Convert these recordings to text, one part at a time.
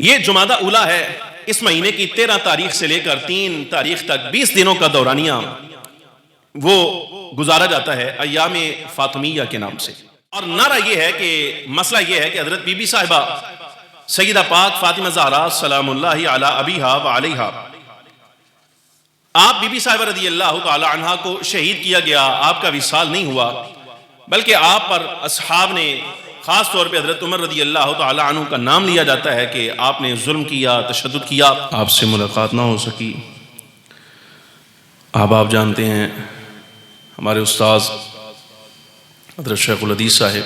یہ جمادہ اولا ہے، اس مہینے کی 13 تاریخ سے لے کر 3 تاریخ تک 20 دنوں کا دورانیہ وہ گزارا جاتا ہے ایام فاطمیہ کے نام سے۔ اور نعرہ یہ ہے کہ مسئلہ یہ ہے کہ حضرت بی بی صاحبہ سیدہ پاک فاطمہ زہرا سلام اللہ علی ابیہا و علیہا، آپ بی بی صاحبہ رضی اللہ تعالی عنہ کو شہید کیا گیا، آپ کا وصال نہیں ہوا، بلکہ آپ پر اصحاب نے خاص طور پہ حضرت عمر رضی اللہ تعالی عنہ کا نام لیا جاتا ہے کہ آپ نے ظلم کیا، تشدد کیا، آپ سے ملاقات نہ ہو سکی۔ آپ جانتے ہیں ہمارے استاذ حضرت شیخ الحدیث صاحب،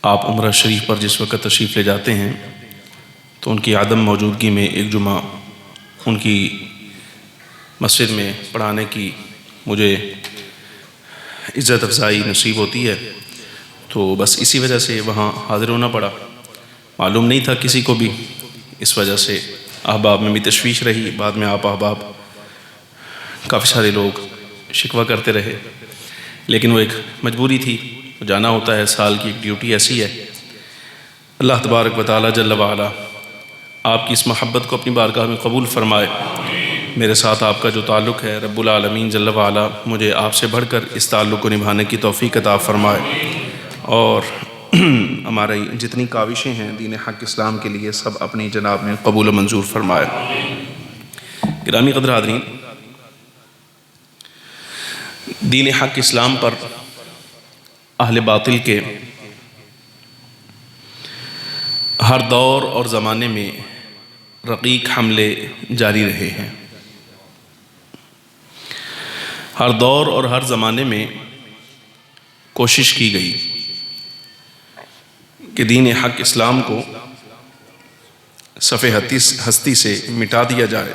آپ عمرہ شریف پر جس وقت تشریف لے جاتے ہیں تو ان کی عدم موجودگی میں ایک جمعہ ان کی مسجد میں پڑھانے کی مجھے عزت افزائی نصیب ہوتی ہے، تو بس اسی وجہ سے وہاں حاضر ہونا پڑا۔ معلوم نہیں تھا کسی کو بھی، اس وجہ سے احباب میں بھی تشویش رہی۔ بعد میں آپ احباب کافی سارے لوگ شکوہ کرتے رہے، لیکن وہ ایک مجبوری تھی، جانا ہوتا ہے، سال کی ایک ڈیوٹی ایسی ہے۔ اللہ تبارک و تعالی جل وعلا آپ کی اس محبت کو اپنی بارگاہ میں قبول فرمائے۔ میرے ساتھ آپ کا جو تعلق ہے، رب العالمین جل وعلا مجھے آپ سے بڑھ کر اس تعلق کو نبھانے کی توفیق عطا فرمائے، اور ہماری جتنی کاوشیں ہیں دین حق اسلام کے لیے سب اپنی جناب میں قبول و منظور فرمائے۔ گرامی قدر حاضرین، دین حق اسلام پر اہل باطل کے ہر دور اور زمانے میں رقیق حملے جاری رہے ہیں۔ ہر دور اور ہر زمانے میں کوشش کی گئی کہ دین حق اسلام کو صفحہ ہستی سے مٹا دیا جائے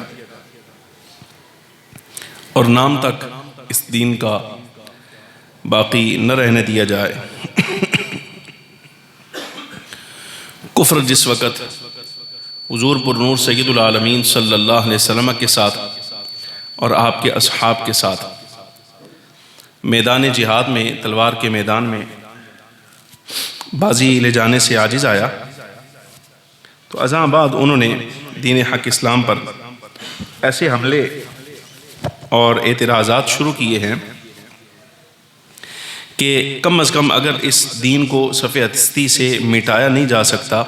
اور نام تک اس دین کا باقی نہ رہنے دیا جائے۔ کفر جس وقت حضور پر نور سید العالمین صلی اللہ علیہ وسلم کے ساتھ اور آپ کے اصحاب کے ساتھ میدان جہاد میں، تلوار کے میدان میں بازی لے جانے سے عاجز آیا، تو ازاں بعد انہوں نے دین حق اسلام پر ایسے حملے اور اعتراضات شروع کیے ہیں کہ کم از کم اگر اس دین کو صفحہ ہستی سے مٹایا نہیں جا سکتا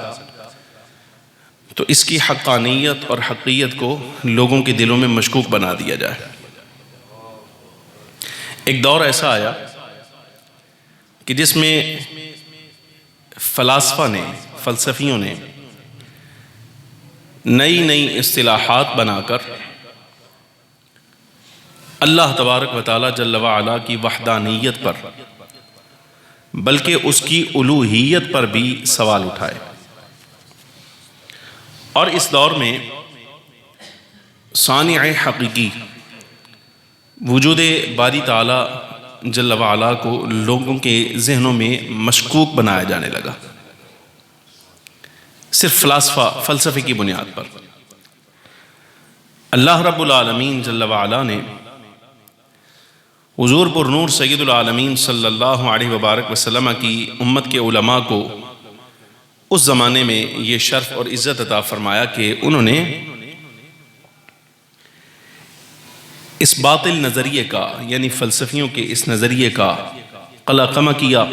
تو اس کی حقانیت اور حقیقت کو لوگوں کے دلوں میں مشکوک بنا دیا جائے۔ ایک دور ایسا آیا کہ جس میں فلسفیوں نے نئی اصطلاحات بنا کر اللہ تبارک و تعالی جل وعلا کی وحدانیت پر بلکہ اس کی الوہیت پر بھی سوال اٹھائے، اور اس دور میں صانع حقیقی وجود باری تعالی جل وعلا کو لوگوں کے ذہنوں میں مشکوک بنایا جانے لگا، صرف فلسفے کی بنیاد پر۔ اللہ رب العالمین جل وعلا نے حضور پر نور سید العالمین صلی اللہ علیہ وبارک وسلم کی امت کے علماء کو اس زمانے میں یہ شرف اور عزت عطا فرمایا کہ انہوں نے اس باطل نظریے کا، یعنی فلسفیوں کے اس نظریے کا قلقمہ کیا۔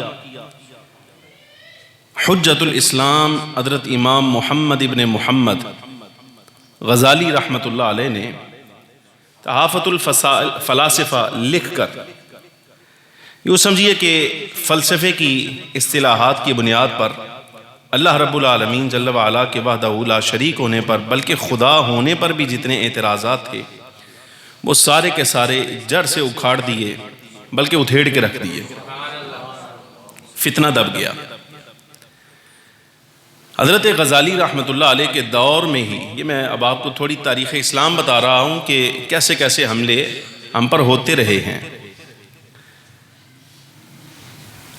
حجت الاسلام حضرت امام محمد ابن محمد غزالی رحمۃ اللہ علیہ نے تحافۃ الفلاسفہ لکھ کر یوں سمجھیے کہ فلسفے کی اصطلاحات کی بنیاد پر اللہ رب العالمین جل وعلا کے وحدہ لا شریک ہونے پر بلکہ خدا ہونے پر بھی جتنے اعتراضات تھے وہ سارے کے سارے جڑ سے اکھاڑ دیے، بلکہ ادھیڑ کے رکھ دیے۔ فتنہ دب گیا۔ حضرت غزالی رحمۃ اللہ علیہ کے دور میں ہی، یہ میں اب آپ کو تھوڑی تاریخ اسلام بتا رہا ہوں کہ کیسے کیسے حملے ہم پر ہوتے رہے ہیں۔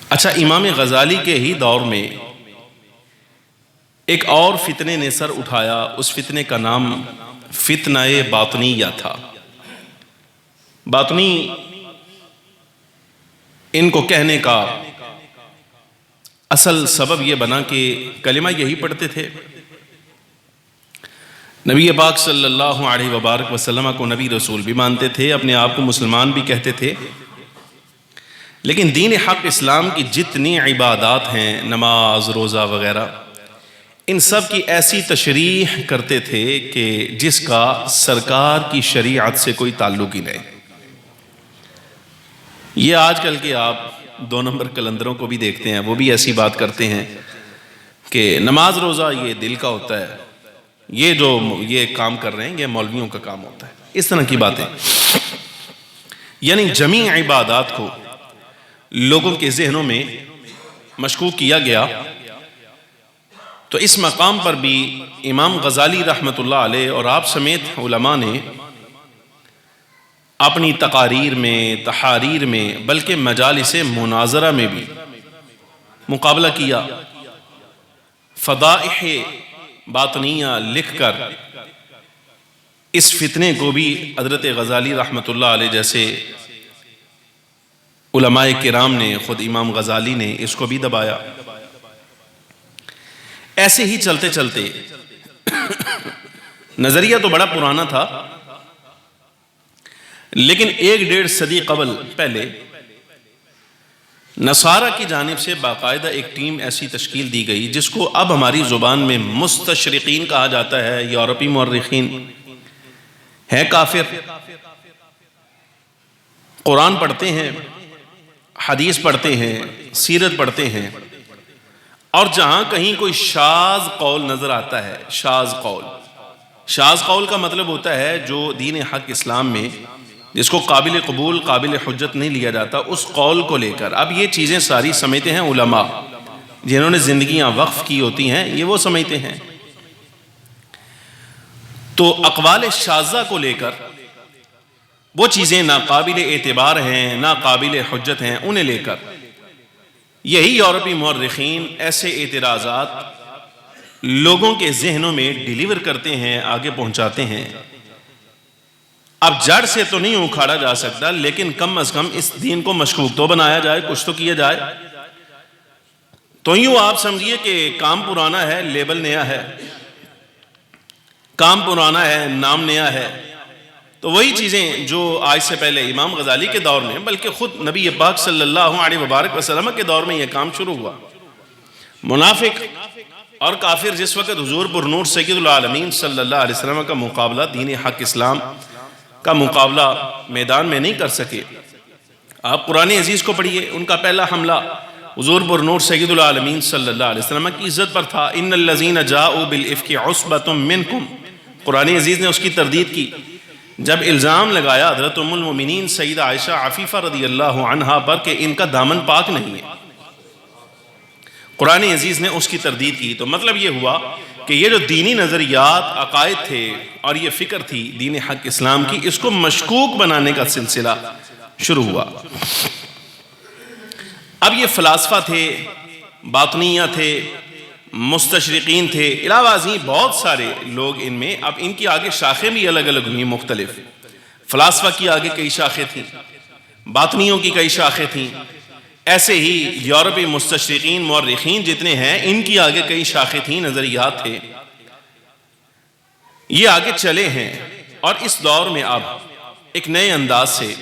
اچھا، امام غزالی کے ہی دور میں ایک اور فتنے نے سر اٹھایا، اس فتنے کا نام فتنہ باطنیہ تھا۔ باطنی ان کو کہنے کا اصل سبب یہ بنا کہ کلمہ یہی پڑھتے تھے نبی پاک صلی اللہ علیہ وبارک وسلم کو نبی رسول بھی مانتے تھے، اپنے آپ کو مسلمان بھی کہتے تھے، لیکن دین حق اسلام کی جتنی عبادات ہیں، نماز، روزہ وغیرہ، ان سب کی ایسی تشریح کرتے تھے کہ جس کا سرکار کی شریعت سے کوئی تعلق ہی نہیں۔ یہ آج کل کے آپ 2 نمبر کلندروں کو بھی دیکھتے ہیں، وہ بھی ایسی بات کرتے ہیں کہ نماز روزہ یہ دل کا ہوتا ہے، یہ جو یہ کام کر رہے ہیں یہ مولویوں کا کام ہوتا ہے، اس طرح کی باتیں۔ یعنی جمیع عبادات کو لوگوں کے ذہنوں میں مشکوک کیا گیا۔ تو اس مقام پر بھی امام غزالی رحمۃ اللہ علیہ اور آپ سمیت علماء نے اپنی تقاریر میں، تحاریر میں، بلکہ مجالس مناظرہ میں بھی مقابلہ کیا، فضائح باطنیہ لکھ کر اس فتنے کو بھی حضرت غزالی رحمۃ اللہ علیہ جیسے علماء کرام نے، خود امام غزالی نے اس کو بھی دبایا۔ ایسے ہی چلتے چلتے نظریہ تو بڑا پرانا تھا، لیکن 1.5 صدی قبل پہلے نصارہ کی جانب سے باقاعدہ ایک ٹیم ایسی تشکیل دی گئی جس کو اب ہماری زبان میں مستشرقین کہا جاتا ہے، یورپی مورخین ہے، کافر، قرآن پڑھتے ہیں، حدیث پڑھتے ہیں، سیرت پڑھتے ہیں، اور جہاں کہیں کوئی شاذ قول نظر آتا ہے، شاذ قول کا مطلب ہوتا ہے جو دین حق اسلام میں جس کو قابل قبول، قابل حجت نہیں لیا جاتا، اس قول کو لے کر اب یہ چیزیں ساری سمجھتے ہیں علماء جنہوں نے زندگیاں وقف کی ہوتی ہیں، یہ وہ سمجھتے ہیں۔ تو اقوال شاذہ کو لے کر وہ چیزیں ناقابل اعتبار ہیں، ناقابل حجت ہیں، انہیں لے کر یہی یورپی مورخین ایسے اعتراضات لوگوں کے ذہنوں میں ڈیلیور کرتے ہیں، آگے پہنچاتے ہیں۔ اب جڑ سے تو نہیں اکھاڑا جا سکتا، لیکن کم از کم اس دین کو مشکوک تو بنایا جائے، کچھ تو کیا جائے۔ تو یوں آپ سمجھیے کہ کام پرانا ہے، لیبل نیا ہے، کام پرانا ہے، نام نیا ہے۔ تو وہی چیزیں جو آج سے پہلے امام غزالی کے دور میں، بلکہ خود نبی پاک صلی اللہ علیہ وبارک وسلم کے دور میں یہ کام شروع ہوا۔ منافق اور کافر جس وقت حضور پر نور سید العالمین صلی اللہ علیہ وسلم کا مقابلہ، دین حق اسلام کا مقابلہ میدان میں نہیں کر سکے، آپ قرآن عزیز کو پڑھیے، ان کا پہلا حملہ حضور پر نور سید العالمین صلی اللہ علیہ وسلم کی عزت پر تھا۔ ان الذین جاؤوا بالافک عصبۃ منکم، قرآن عزیز نے اس کی تردید کی۔ جب الزام لگایا حضرت ام المؤمنین سیدہ عائشہ عفیفہ رضی اللہ عنہا پر کہ ان کا دامن پاک نہیں ہے، قرآن عزیز نے اس کی تردید کی۔ تو مطلب یہ ہوا کہ یہ جو دینی نظریات، عقائد تھے اور یہ فکر تھی دین حق اسلام کی، اس کو مشکوک بنانے کا سلسلہ شروع ہوا۔ اب یہ فلاسفہ تھے، باطنیہ تھے، مستشرقین تھے، علاوہ ازیں بہت سارے لوگ ان میں، اب ان کی آگے شاخیں بھی الگ الگ ہوئیں، مختلف۔ فلاسفہ کی آگے کئی شاخیں تھیں، باطنیوں کی کئی شاخیں تھیں، ایسے ہی یورپی مستشرقین، مورخین جتنے ہیں، ان کی آگے کئی شاخیں تھیں، نظریات تھے، یہ آگے چلے ہیں۔ اور اس دور میں اب ایک نئے انداز سے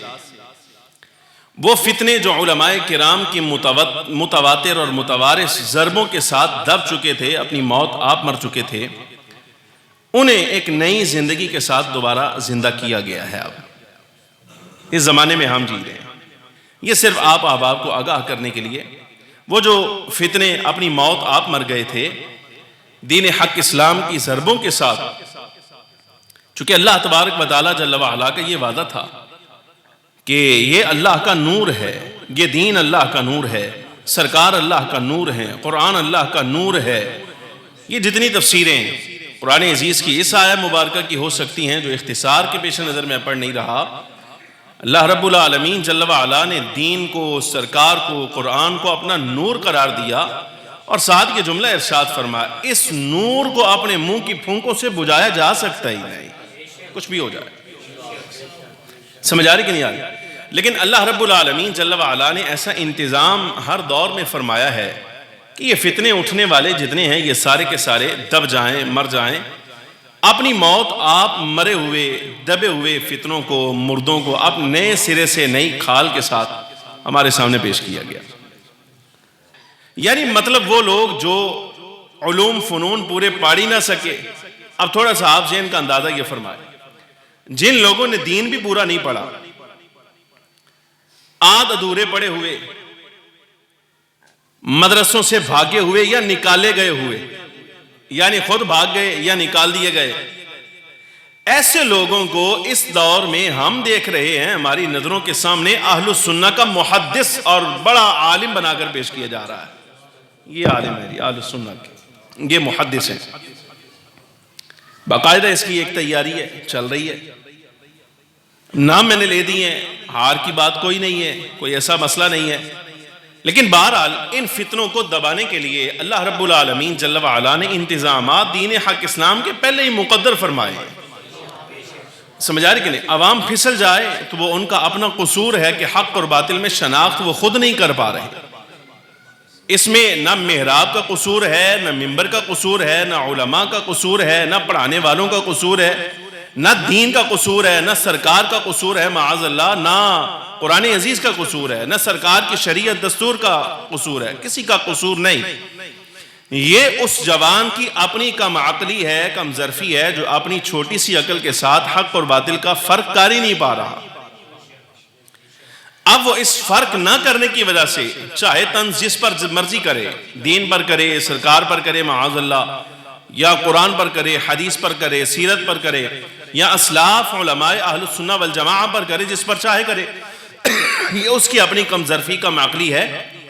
وہ فتنے جو علماء کرام کی متواتر اور متوارث ضربوں کے ساتھ دب چکے تھے، اپنی موت آپ مر چکے تھے، انہیں ایک نئی زندگی کے ساتھ دوبارہ زندہ کیا گیا ہے۔ اب اس زمانے میں ہم جی رہے ہیں، یہ صرف آپ احباب کو آگاہ کرنے کے لیے، وہ جو فتنے اپنی موت آپ مر گئے تھے دین حق اسلام کی ضربوں کے ساتھ، چونکہ اللہ تبارک و تعالیٰ جل وعلا کا یہ وعدہ تھا کہ یہ اللہ کا نور ہے، یہ دین اللہ کا نور ہے، سرکار اللہ کا نور ہے، قرآن اللہ کا نور ہے۔ یہ جتنی تفسیریں قرآن عزیز کی اس آیہ مبارکہ کی ہو سکتی ہیں، جو اختصار کے پیش نظر میں پڑھ نہیں رہا، اللہ رب العالمین جل وعلا نے دین کو، سرکار کو، قرآن کو اپنا نور قرار دیا، اور ساتھ یہ جملہ ارشاد فرمایا، اس نور کو اپنے منہ کی پھونکوں سے بجھایا جا سکتا ہی نہیں، کچھ بھی ہو جائے۔ سمجھ آ رہی کہ نہیں آ رہی؟ لیکن اللہ رب العالمین جل وعلا نے ایسا انتظام ہر دور میں فرمایا ہے کہ یہ فتنے اٹھنے والے جتنے ہیں، یہ سارے کے سارے دب جائیں، مر جائیں۔ اپنی موت آپ مرے ہوئے دبے ہوئے فتنوں کو، مردوں کو اب نئے سرے سے نئی کھال کے ساتھ ہمارے سامنے پیش کیا گیا. یعنی مطلب وہ لوگ جو علوم فنون پورے پاڑی نہ سکے، اب تھوڑا سا آپ ذہن کا اندازہ یہ فرمائے، جن لوگوں نے دین بھی پورا نہیں پڑھا، آدھ ادھورے پڑے ہوئے، مدرسوں سے بھاگے ہوئے یا نکالے گئے ہوئے، یعنی خود بھاگ گئے یا نکال دیے گئے، ایسے لوگوں کو اس دور میں ہم دیکھ رہے ہیں ہماری نظروں کے سامنے اہل السنہ کا محدث اور بڑا عالم بنا کر پیش کیا جا رہا ہے. یہ عالم ہے اہل السنہ کے، یہ محدث ہیں. باقاعدہ اس کی ایک تیاری ہے، چل رہی ہے. نام میں نے لے دیے ہیں، ہار کی بات کوئی نہیں ہے، کوئی ایسا مسئلہ نہیں ہے. لیکن بہرحال ان فتنوں کو دبانے کے لیے اللہ رب العالمین جل وعلا نے انتظامات دین حق اسلام کے پہلے ہی مقدر فرمائے ہیں. سمجھا رہے کہ نہیں؟ عوام پھسل جائے تو وہ ان کا اپنا قصور ہے کہ حق اور باطل میں شناخت وہ خود نہیں کر پا رہے. اس میں نہ محراب کا قصور ہے، نہ منبر کا قصور ہے، نہ علماء کا قصور ہے، نہ پڑھانے والوں کا قصور ہے، نہ دین کا قصور ہے، نہ سرکار کا قصور ہے معاذ اللہ، نہ قرآن عزیز کا قصور ہے، نہ سرکار کی شریعت دستور کا قصور ہے. کسی کا قصور نہیں. یہ اس جوان کی اپنی کم عقلی ہے، کم ظرفی ہے، جو اپنی چھوٹی سی عقل کے ساتھ حق اور باطل کا فرق کر ہی نہیں پا رہا. اب وہ اس فرق نہ کرنے کی وجہ سے چاہے طنز جس پر مرضی کرے، دین پر کرے، سرکار پر کرے معاذ اللہ، یا قرآن پر کرے، حدیث پر کرے، سیرت پر کرے، یا اسلاف علماء اہل السنہ والجماعہ پر کرے، جس پر چاہے کرے، یہ اس کی اپنی کم ظرفی کم عقلی ہے.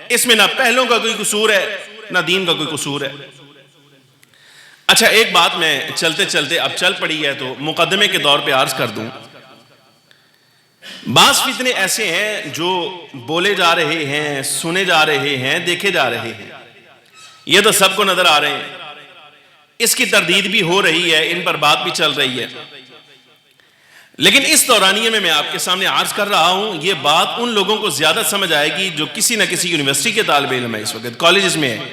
اس میں نہ پہلوں کا کوئی قصور ہے نہ دین کا کوئی قصور ہے. اچھا ایک بات میں چلتے چلتے اب چل پڑی ہے تو مقدمے کے دور پہ عرض کر دوں. بعض فتنے ایسے ہیں جو بولے جا رہے ہیں، سنے جا رہے ہیں، دیکھے جا رہے ہیں، یہ تو سب کو نظر آ رہے ہیں. اس کی تردید بھی ہو رہی ہے، ان پر بات بھی چل رہی ہے. لیکن اس دورانیے میں آپ کے سامنے عرض کر رہا ہوں، یہ بات ان لوگوں کو زیادہ سمجھ آئے گی جو کسی نہ کسی یونیورسٹی کے طالب علم ہے، اس وقت کالجز میں ہیں.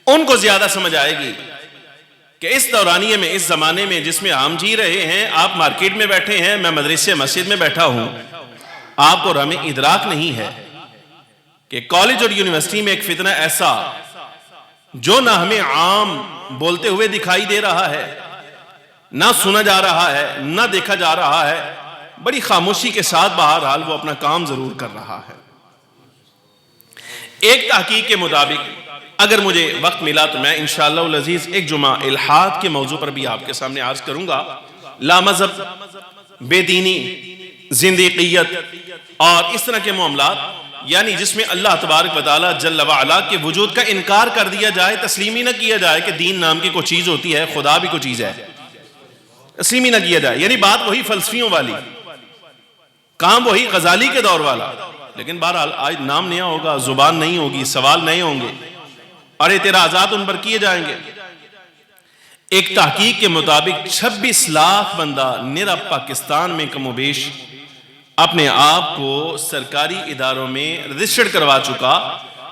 ان کو زیادہ سمجھ آئے گی کہ اس دورانیے میں، اس زمانے میں جس میں ہم جی رہے ہیں، آپ مارکیٹ میں بیٹھے ہیں، میں مدرسے مسجد میں بیٹھا ہوں، آپ کو ہمیں ادراک نہیں ہے کہ کالج اور یونیورسٹی میں ایک فتنہ ایسا جو نہ ہمیں عام بولتے ہوئے دکھائی دے رہا ہے، نہ سنا جا رہا ہے، نہ دیکھا جا رہا ہے، بڑی خاموشی کے ساتھ بہرحال وہ اپنا کام ضرور کر رہا ہے. ایک تحقیق کے مطابق اگر مجھے وقت ملا تو میں انشاءاللہ العزیز ایک جمعہ الحاد کے موضوع پر بھی آپ کے سامنے عرض کروں گا. لا مذہب، بے دینی، زندیقیت اور اس طرح کے معاملات، یعنی جس میں اللہ تبارک و تعالی جل وعلا کے وجود کا انکار کر دیا جائے، تسلیم ہی نہ کیا جائے کہ دین نام کی کوئی چیز ہوتی ہے، خدا بھی کوئی چیز ہے، تسلیم ہی نہ کیا جائے. یعنی بات وہی فلسفیوں والی، کام وہی غزالی کے دور والا. لیکن بہرحال آج نام نیا ہوگا، زبان نہیں ہوگی، سوال نئے ہوں گے اور اعتراضات ان پر کیے جائیں گے. ایک تحقیق کے مطابق 26 لاکھ بندہ نرا پاکستان میں کم و بیش اپنے آپ کو سرکاری اداروں میں رجسٹرڈ کروا چکا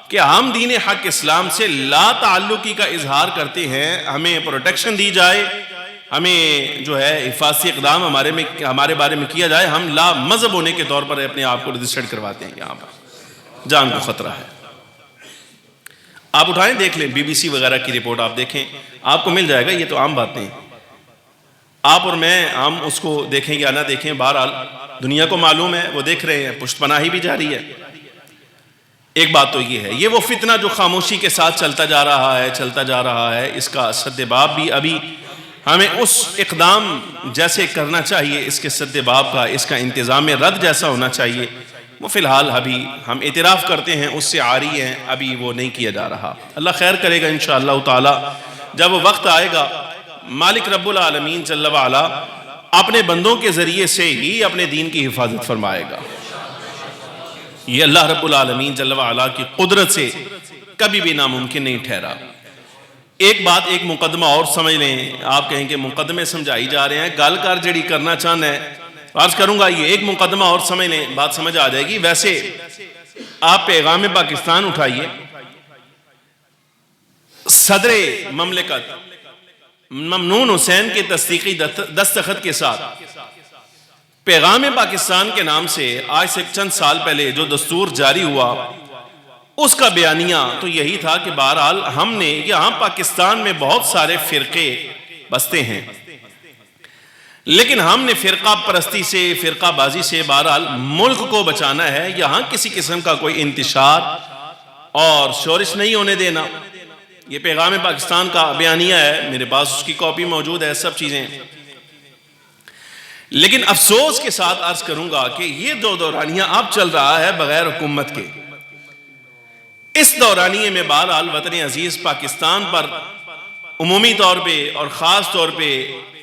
کہ ہم دین حق اسلام سے لا تعلقی کا اظہار کرتے ہیں، ہمیں پروٹیکشن دی جائے، ہمیں جو ہے حفاظتی اقدام ہمارے بارے میں کیا جائے. ہم لا مذہب ہونے کے طور پر اپنے آپ کو رجسٹرڈ کرواتے ہیں. یہاں پر جان کو خطرہ ہے. آپ اٹھائیں دیکھ لیں، بی بی سی وغیرہ کی رپورٹ آپ دیکھیں، آپ کو مل جائے گا. یہ تو عام باتیں ہیں، آپ اور میں ہم اس کو دیکھیں یا نہ دیکھیں، بہرحال دنیا کو معلوم ہے، وہ دیکھ رہے ہیں، پشت پناہی بھی جاری ہے. ایک بات تو یہ ہے، یہ وہ فتنہ جو خاموشی کے ساتھ چلتا جا رہا ہے، اس کا سد باب بھی ابھی ہمیں اس اقدام جیسے کرنا چاہیے، اس کے سد باب کا، اس کا انتظام رد جیسا ہونا چاہیے، وہ فی الحال ابھی ہم اعتراف کرتے ہیں اس سے عاری ہیں، ابھی وہ نہیں کیا جا رہا. اللہ خیر کرے گا انشاءاللہ تعالی. جب وہ وقت آئے گا، مالک رب العالمین جل وعلا اپنے بندوں کے ذریعے سے ہی اپنے دین کی حفاظت فرمائے گا. یہ اللہ رب العالمین جل وعلا کی قدرت سے کبھی بھی ناممکن نہیں ٹھہرا. ایک بات، ایک مقدمہ اور سمجھ لیں. آپ کہیں کہ مقدمے سمجھائی جا رہے ہیں، گل کر جڑی کرنا چاہنا ہے، عرض کروں گا یہ ایک مقدمہ اور سمجھ لیں، بات سمجھ آ جائے گی. ویسے آپ پیغام پاکستان اٹھائیے، صدر مملکت ممنون حسین کے تصدیقی دستخط کے ساتھ پیغام پاکستان کے نام سے آج سے چند سال پہلے جو دستور جاری ہوا، اس کا بیانیہ تو یہی تھا کہ بہرحال ہم نے یہاں پاکستان میں بہت سارے فرقے بستے ہیں، لیکن ہم نے فرقہ پرستی سے، فرقہ بازی سے بہرحال ملک کو بچانا ہے، یہاں کسی قسم کا کوئی انتشار اور شورش نہیں ہونے دینا۔ یہ پیغام پاکستان کا بیانیہ ہے، میرے پاس اس کی کاپی موجود ہے، سب چیزیں۔ لیکن افسوس کے ساتھ عرض کروں گا کہ یہ دورانیہ اب چل رہا ہے بغیر حکومت کے۔ اس دورانیے میں بہرحال وطن عزیز پاکستان پر عمومی طور پہ اور خاص طور پہ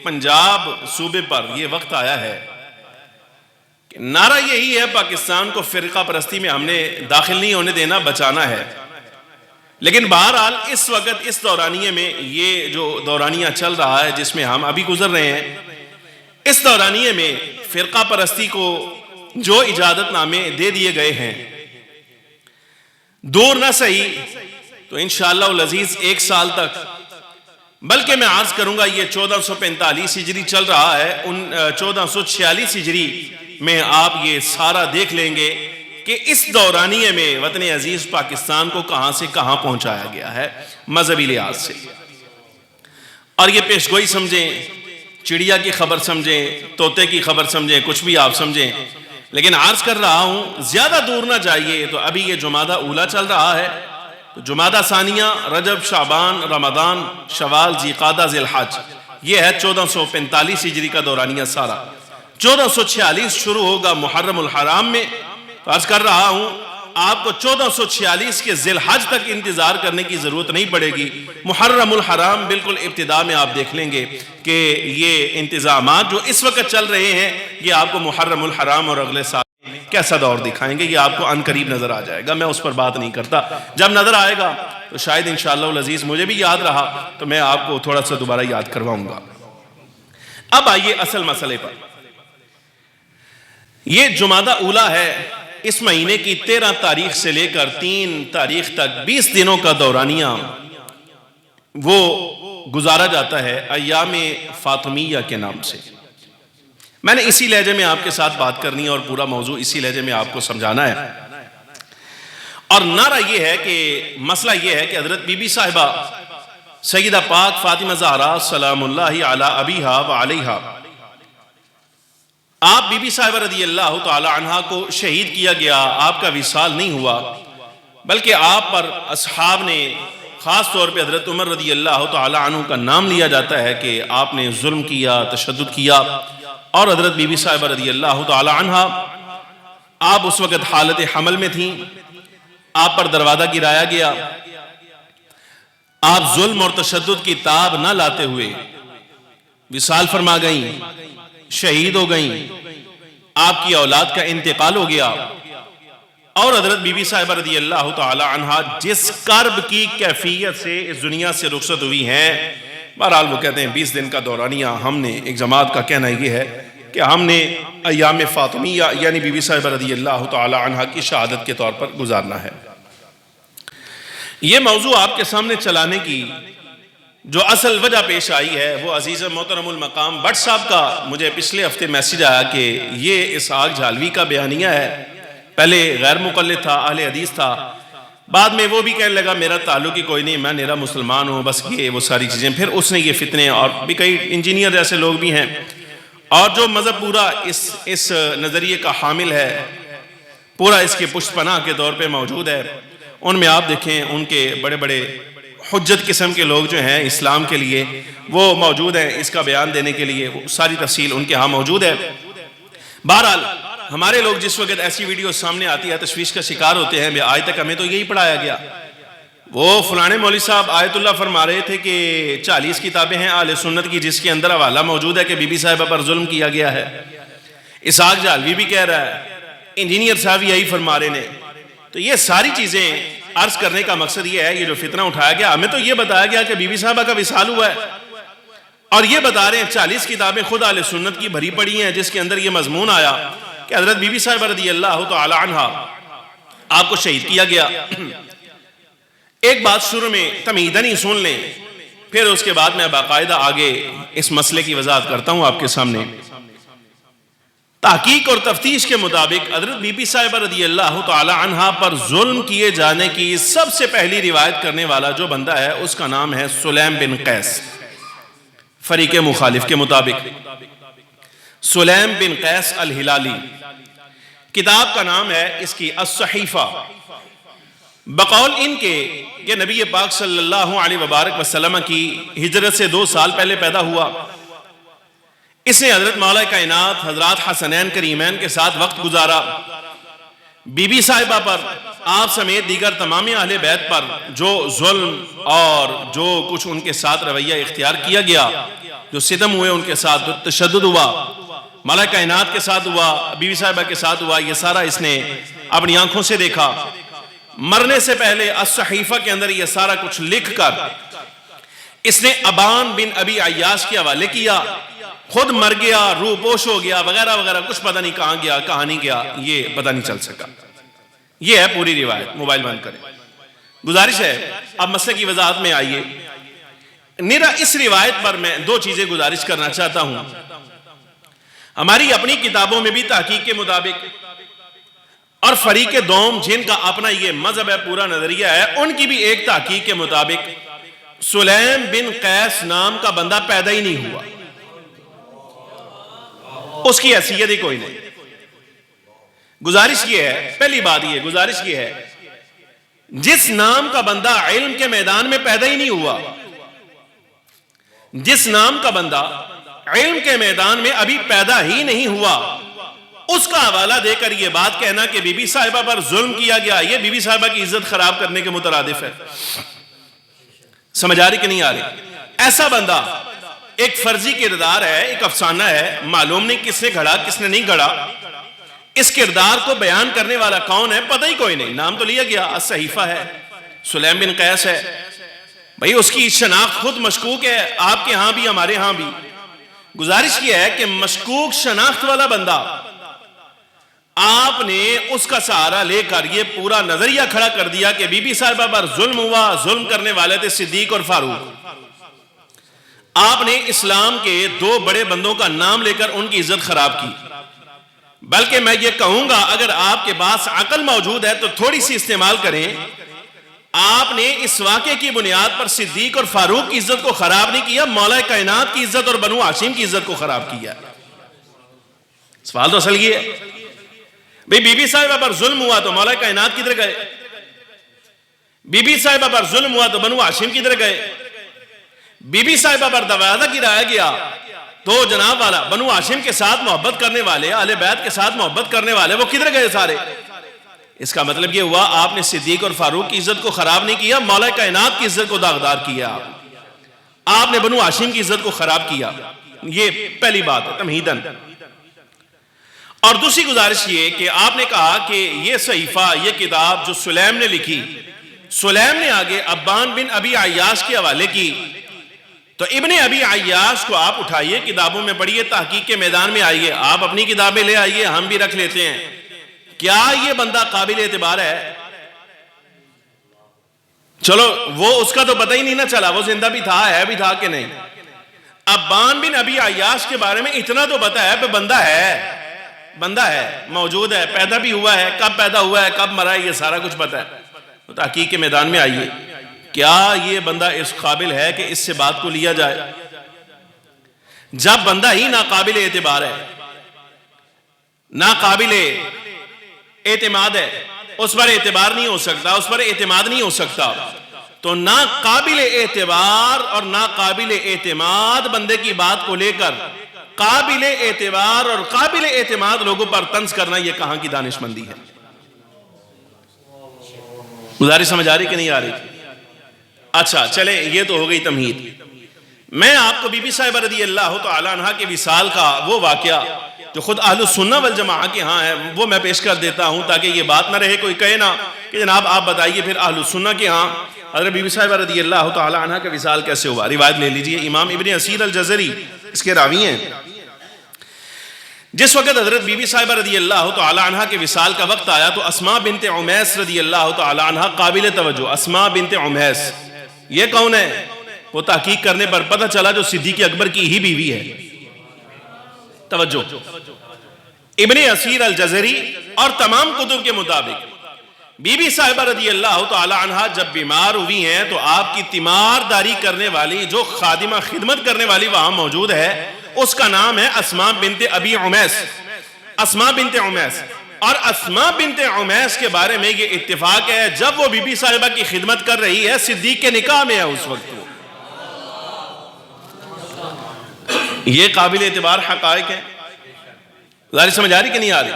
پنجاب صوبے پر یہ وقت آیا ہے کہ نعرہ یہی ہے، پاکستان کو فرقہ پرستی میں ہم نے داخل نہیں ہونے دینا، بچانا ہے۔ لیکن بہرحال اس وقت اس دورانیے میں یہ جو دورانیہ چل رہا ہے جس میں ہم ابھی گزر رہے ہیں، اس دورانیے میں فرقہ پرستی کو جو اجازت نامے دے دیے گئے ہیں، دور نہ صحیح تو انشاءاللہ العزیز 1 سال تک، بلکہ میں عرض کروں گا یہ 1445 ہجری چل رہا ہے، 1446 ہجری میں آپ یہ سارا دیکھ لیں گے کہ اس دورانیے میں وطن عزیز پاکستان کو کہاں سے کہاں پہنچایا گیا ہے مذہبی لحاظ سے۔ اور یہ پیشگوئی سمجھیں، چڑیا کی خبر سمجھیں، طوطے کی خبر سمجھیں، کچھ بھی آپ سمجھیں، لیکن عرض کر رہا ہوں زیادہ دور نہ جائیے تو ابھی یہ جمادہ اولا چل رہا ہے، تو جمادہ ثانیہ، رجب، شعبان، رمضان، شوال، ذی الحجہ، ذی الحج، یہ ہے 1445 ہجری کا دورانیہ سارا۔ 1446 شروع ہوگا محرم الحرام میں، تو عرض کر رہا ہوں آپ کو 1446 کے ذی الحج تک انتظار کرنے کی ضرورت نہیں پڑے گی۔ محرم الحرام بالکل ابتدا میں آپ دیکھ لیں گے کہ یہ انتظامات جو اس وقت چل رہے ہیں یہ آپ کو محرم الحرام اور اگلے سال کیسا دور دکھائیں گے، یہ آپ کو عن قریب نظر آ جائے گا۔ میں اس پر بات نہیں کرتا، جب نظر آئے گا تو شاید انشاءاللہ العزیز مجھے بھی یاد رہا تو میں آپ کو تھوڑا سا دوبارہ یاد کرواؤں گا۔ اب آئیے اصل مسئلے پر۔ یہ جمادہ اولا ہے، اس مہینے کی 13 تاریخ سے لے کر 3 تاریخ تک 20 دنوں کا دورانیہ وہ گزارا جاتا ہے ایام فاطمیہ کے نام سے۔ میں نے اسی لہجے میں آپ کے ساتھ بات کرنی ہے اور پورا موضوع اسی لہجے میں آپ کو سمجھانا ہے، اور نعرہ یہ ہے کہ مسئلہ یہ ہے کہ حضرت بی بی صاحبہ سیدہ پاک فاطمہ زہرا سلام اللہ علی ابیہا و علیہا، آپ بی بی صاحبہ رضی اللہ تعالی عنہ کو شہید کیا گیا، آپ کا وصال نہیں ہوا، بلکہ آپ پر اصحاب نے، خاص طور پہ حضرت عمر رضی اللہ تعالی عنہ کا نام لیا جاتا ہے کہ آپ نے ظلم کیا، تشدد کیا، اور حضرت بی بی صاحبہ رضی اللہ تعالی عنہ آپ اس وقت حالت حمل میں تھیں، آپ پر دروازہ گرایا گیا، آپ ظلم اور تشدد کی تاب نہ لاتے ہوئے وصال فرما گئیں، شہید ہو گئیں، آپ کی اولاد کا انتقال ہو گیا، اور حضرت بی بی صاحبہ رضی اللہ تعالی عنہ جس کرب کی کیفیت سے اس دنیا سے رخصت ہوئی ہیں، بہرحال وہ کہتے ہیں 20 دن کا دورانیہ ہم نے، ایک جماعت کا کہنا یہ ہے کہ ہم نے ایام فاطمیہ یعنی بی بی صاحبہ رضی اللہ تعالی عنہ کی شہادت کے طور پر گزارنا ہے۔ یہ موضوع آپ کے سامنے چلانے کی جو اصل وجہ پیش آئی ہے وہ عزیز محترم المقام بٹ صاحب کا مجھے پچھلے ہفتے میسیج آیا کہ یہ اسحاق جھالوی کا بیانیہ ہے، پہلے غیر مقلد تھا، اہل حدیث تھا، بعد میں وہ بھی کہنے لگا میرا تعلق ہی کوئی نہیں، میں نیرا مسلمان ہوں، بس یہ وہ ساری چیزیں، پھر اس نے یہ فتنے، اور بھی کئی انجینئر جیسے لوگ بھی ہیں اور جو مذہب پورا اس نظریے کا حامل ہے، پورا اس کے پشت پناہ کے طور پہ موجود ہے، ان میں آپ دیکھیں ان کے بڑے بڑے حجت قسم کے لوگ جو ہیں اسلام کے لیے وہ موجود ہیں، اس کا بیان دینے کے لیے ساری تفصیل ان کے ہاں موجود ہے۔ بہرحال ہمارے لوگ جس وقت ایسی ویڈیو سامنے آتی ہے تشویش کا شکار ہوتے ہیں، آج تک ہمیں تو یہی پڑھایا گیا، وہ فلانے مولوی صاحب آیت اللہ فرما رہے تھے کہ 40 کتابیں ہیں اہل سنت کی جس کے اندر حوالہ موجود ہے کہ بی بی صاحبہ پر ظلم کیا گیا ہے، اسحاق جھالوی بھی کہہ رہا ہے، انجینئر صاحب یہی فرما رہے ہیں۔ تو یہ ساری چیزیں عرض کرنے کا مقصد یہ ہے، یہ جو فتنہ اٹھایا گیا، ہمیں تو یہ بتایا گیا کہ بی بی صاحبہ کا وصال ہوا ہے، اور یہ بتا رہے ہیں 40 کتابیں خود اہل سنت کی بھری پڑی ہیں جس کے اندر یہ مضمون آیا کہ حضرت بی بی صاحبہ رضی اللہ تعالی عنہ آپ کو شہید کیا گیا۔ ایک بات شروع میں تمہیدن ہی سن لیں پھر اس کے بعد میں باقاعدہ آگے اس مسئلے کی وضاحت کرتا ہوں آپ کے سامنے۔ تحقیق اور تفتیش کے مطابق حضرت بی بی صاحبہ رضی اللہ تعالی عنہا پر ظلم کیے جانے کی سب سے پہلی روایت کرنے والا جو بندہ ہے اس کا نام ہے سلیم بن قیس۔ فریق مخالف کے مطابق سلیم بن قیس الہلالی، کتاب کا نام ہے اس کی الصحیفہ، بقول ان کے کہ نبی پاک صلی اللہ علیہ وبارک وسلم کی ہجرت سے 2 سال پہلے پیدا ہوا۔ اس نے حضرت مولا کائنات حضرات حسنین کریمین کے ساتھ وقت گزارا۔ بی بی صاحبہ پر، آپ سمیت دیگر تمام اہل بیت پر جو ظلم اور جو کچھ ان کے ساتھ رویہ اختیار کیا گیا، جو ستم ہوئے ان کے ساتھ، جو تشدد ہوا، مولا کائنات کے ساتھ ہوا، بی بی صاحبہ کے ساتھ ہوا، یہ سارا اس نے اپنی آنکھوں سے دیکھا۔ مرنے سے پہلے الصحیفہ کے اندر یہ سارا کچھ لکھ کر اس نے ابان بن ابی عیاش کے حوالے کیا۔ خود مر گیا، روح پوش ہو گیا، وغیرہ وغیرہ، کچھ پتہ نہیں کہاں گیا، کہاں نہیں گیا، یہ پتہ نہیں چل سکا۔ یہ ہے پوری روایت۔ موبائل بند کریں۔ گزارش ہے اب مسئلے کی وضاحت میں آئیے۔ نیرا اس روایت پر میں 2 چیزیں گزارش کرنا چاہتا ہوں۔ ہماری اپنی کتابوں میں بھی تحقیق کے مطابق اور فریق دوم جن کا اپنا یہ مذہب ہے، پورا نظریہ ہے، ان کی بھی ایک تحقیق کے مطابق سلیم بن قیس نام کا بندہ پیدا ہی نہیں ہوا، اس کی حیثیت ہی کوئی نہیں۔ گزارش یہ ہے، پہلی بات یہ گزارش یہ ہے، جس نام کا بندہ علم کے میدان میں پیدا ہی نہیں ہوا، جس نام کا بندہ علم کے میدان میں ابھی پیدا ہی نہیں ہوا، اس کا حوالہ دے کر یہ بات کہنا کہ بی بی صاحبہ پر ظلم کیا گیا، یہ بی بی صاحبہ کی عزت خراب کرنے کے مترادف ہے۔ سمجھ آ رہی کہ نہیں آ رہی؟ ایسا بندہ ایک فرضی کردار ہے، ایک افسانہ ہے، معلوم نہیں کس نے گھڑا کس نے نہیں گھڑا، اس کردار کو بیان کرنے والا کون ہے پتہ ہی کوئی نہیں۔ نام تو لیا گیا، الصحیفہ ہے، سلیم بن قیس ہے، بھئی اس کی شناخت خود مشکوک ہے، آپ کے ہاں بھی ہمارے ہاں بھی۔ گزارش یہ ہے کہ مشکوک شناخت والا بندہ، آپ نے اس کا سہارا لے کر یہ پورا نظریہ کھڑا کر دیا کہ بی بی صاحبہ پر ظلم ہوا، ظلم کرنے والے تھے صدیق اور فاروق۔ آپ نے اسلام کے 2 بڑے بندوں کا نام لے کر ان کی عزت خراب کی۔ بلکہ میں یہ کہوں گا اگر آپ کے پاس عقل موجود ہے تو تھوڑی سی استعمال کریں، آپ نے اس واقعے کی بنیاد پر صدیق اور فاروق کی عزت کو خراب نہیں کیا، مولا کائنات کی عزت اور بنو ہاشم کی عزت کو خراب کیا۔ سوال تو اصل یہ ہے، بھئی بی بی صاحبہ پر ظلم ہوا تو مولا کائنات کدھر گئے؟ بی بی صاحبہ پر ظلم ہوا تو بنو ہاشم کدھر گئے؟ بی بی صاحبہ پر دروازہ گرایا گیا تو جناب والا بنو ہاشم کے ساتھ محبت کرنے والے، اہل بیت کے ساتھ محبت کرنے والے، وہ کدھر گئے سارے؟ اس کا مطلب یہ ہوا آپ نے صدیق اور فاروق کی عزت کو خراب نہیں کیا، مولا کائنات کی عزت کو داغدار کیا، آپ نے بنو ہاشم کی عزت کو خراب کیا۔ یہ پہلی بات ہے تمہیداً۔ اور دوسری گزارش یہ کہ آپ نے کہا کہ یہ صحیفہ، یہ کتاب جو سلیم نے لکھی، سلیم نے آگے ابان بن ابی عیاش کے حوالے کی، تو ابن ابی عیاش کو آپ اٹھائیے، کتابوں میں پڑھیے، تحقیق کے میدان میں آئیے، آپ اپنی کتابیں لے آئیے، ہم بھی رکھ لیتے ہیں۔ کیا یہ بندہ قابل اعتبار ہے؟ چلو وہ اس کا تو پتہ ہی نہیں نہ چلا، وہ زندہ بھی تھا، ہے بھی تھا کہ نہیں۔ ابان بن ابی عیاش کے بارے میں اتنا تو پتہ ہے کہ بندہ ہے، موجود ہے، پیدا بھی ہوا ہے، کب پیدا ہوا ہے، کب مرا ہے، یہ سارا کچھ پتہ ہے۔ تو تحقیق کے میدان میں آئیے، کیا یہ بندہ اس قابل ہے کہ اس سے بات کو لیا جائے؟ جب بندہ ہی ناقابل اعتبار ہے، ناقابل اعتماد ہے، اس پر اعتبار نہیں ہو سکتا، اس پر اعتماد نہیں ہو سکتا، تو ناقابل اعتبار اور ناقابل اعتماد بندے کی بات کو لے کر قابل اعتبار اور قابل اعتماد لوگوں پر طنز کرنا، یہ کہاں کی دانش مندی ہے؟ گزارش سمجھ آ رہی کہ نہیں آ رہی؟ اچھا چلے، یہ تو ہو گئی تمہید۔ میں آپ کو بی بی صاحبہ رضی اللہ تعالیٰ عنہ کے وصال کا وہ واقعہ جو خود اہل السنہ والجماعہ کے ہاں ہے وہ میں پیش کر دیتا ہوں، تاکہ یہ بات نہ رہے کوئی کہے نا کہ جناب آپ بتائیے پھر اہل السنہ کے ہاں حضرت بی بی صاحبہ رضی اللہ تعالیٰ عنہ کا وصال کیسے ہوا۔ روایت لے لیجئے، امام ابن اسیر الجزری اس کے راوی ہیں۔ جس وقت حضرت بی بی صاحبہ رضی اللہ تعالیٰ عنہ کے وصال کا وقت آیا تو اسماء بنت عمیس رضی اللہ تعالیٰ عنہ قابل توجہ، اسماء بنت عمیس یہ کون ہے؟ وہ تحقیق کرنے پر پتہ چلا جو صدیق اکبر کی ہی بیوی ہے. توجہ، ابن اسیر الجزری اور تمام کتب کے مطابق بی بی صاحبہ رضی اللہ تعالی عنہ جب بیمار ہوئی ہیں تو آپ کی تیمارداری کرنے والی جو خادمہ خدمت کرنے والی وہاں موجود ہے اس کا نام ہے اسماء بنت ابی عمیس. اسماء بنت عمیس. اور اسماء بنت عمیس کے بارے میں یہ اتفاق ہے جب وہ بی بی صاحبہ کی خدمت کر رہی ہے صدیق کے نکاح میں ہے اس وقت. یہ قابل اعتبار حقائق ہے. ظاہر سمجھ آ رہی کہ نہیں آ رہی؟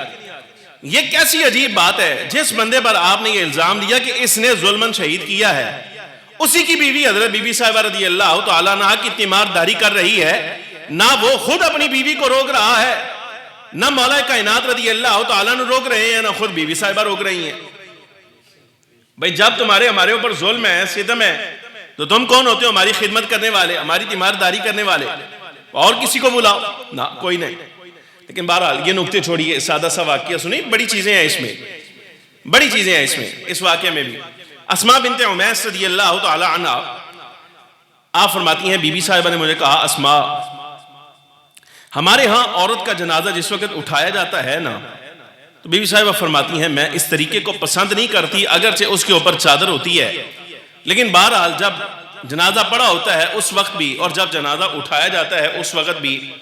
یہ کیسی عجیب بات ہے، جس بندے پر آپ نے یہ الزام دیا کہ اس نے ظلماً شہید کیا ہے، اسی کی بیوی حضرت بی بی صاحبہ رضی اللہ تعالیٰ عنہ کی تیمارداری کر رہی ہے. نہ وہ خود اپنی بیوی کو روک رہا ہے، نہ مولا کائنات رضی اللہ تعالیٰ نے روک رہے ہیں، نہ خود بی بی صاحبہ روک رہی ہیں. بھئی جب تمہارے ہمارے اوپر ظلم ہے، ستم ہے، تو تم کون ہوتے ہو؟ ہماری خدمت کرنے والے، ہماری تیمارداری کرنے والے. اور کسی کو بلاؤ نہ، کوئی نہیں. لیکن بہرحال یہ نکتے چھوڑیے، سادہ سا واقعہ سنیں. بڑی چیزیں ہیں اس میں، بڑی چیزیں ہیں اس میں، اس واقعے میں بھی. اسماء بنت عمیس رضی اللہ تعالی عنہ آپ فرماتی ہیں بی بی صاحبہ نے مجھے کہا اسماء، ہمارے ہاں عورت کا جنازہ جس وقت اٹھایا جاتا ہے نا، تو بی بی صاحبہ فرماتی ہیں میں اس طریقے کو پسند نہیں کرتی، اگرچہ اس کے اوپر چادر ہوتی ہے، لیکن بہرحال جب جنازہ پڑا ہوتا ہے اس وقت بھی اور جب جنازہ اٹھایا جاتا ہے اس وقت بھی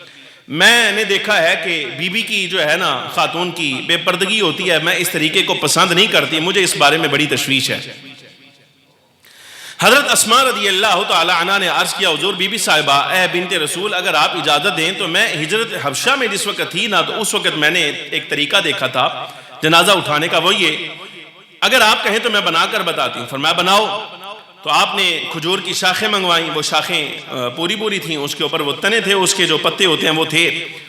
میں نے دیکھا ہے کہ بی بی کی جو ہے نا خاتون کی بے پردگی ہوتی ہے، میں اس طریقے کو پسند نہیں کرتی، مجھے اس بارے میں بڑی تشویش ہے. حضرت اسماء رضی اللہ تعالی عنہ نے عرض کیا حضور بی بی صاحبہ اے بنت رسول اگر آپ اجازت دیں تو میں ہجرت حبشہ میں جس وقت تھی نا تو اس وقت میں نے ایک طریقہ دیکھا تھا جنازہ اٹھانے کا، وہ یہ اگر آپ کہیں تو میں بنا کر بتاتی ہوں. فرمایا بناؤ. تو آپ نے کھجور کی شاخیں منگوائیں، وہ شاخیں پوری پوری تھیں، اس کے اوپر وہ تنے تھے، اس کے جو پتے ہوتے ہیں وہ تھے،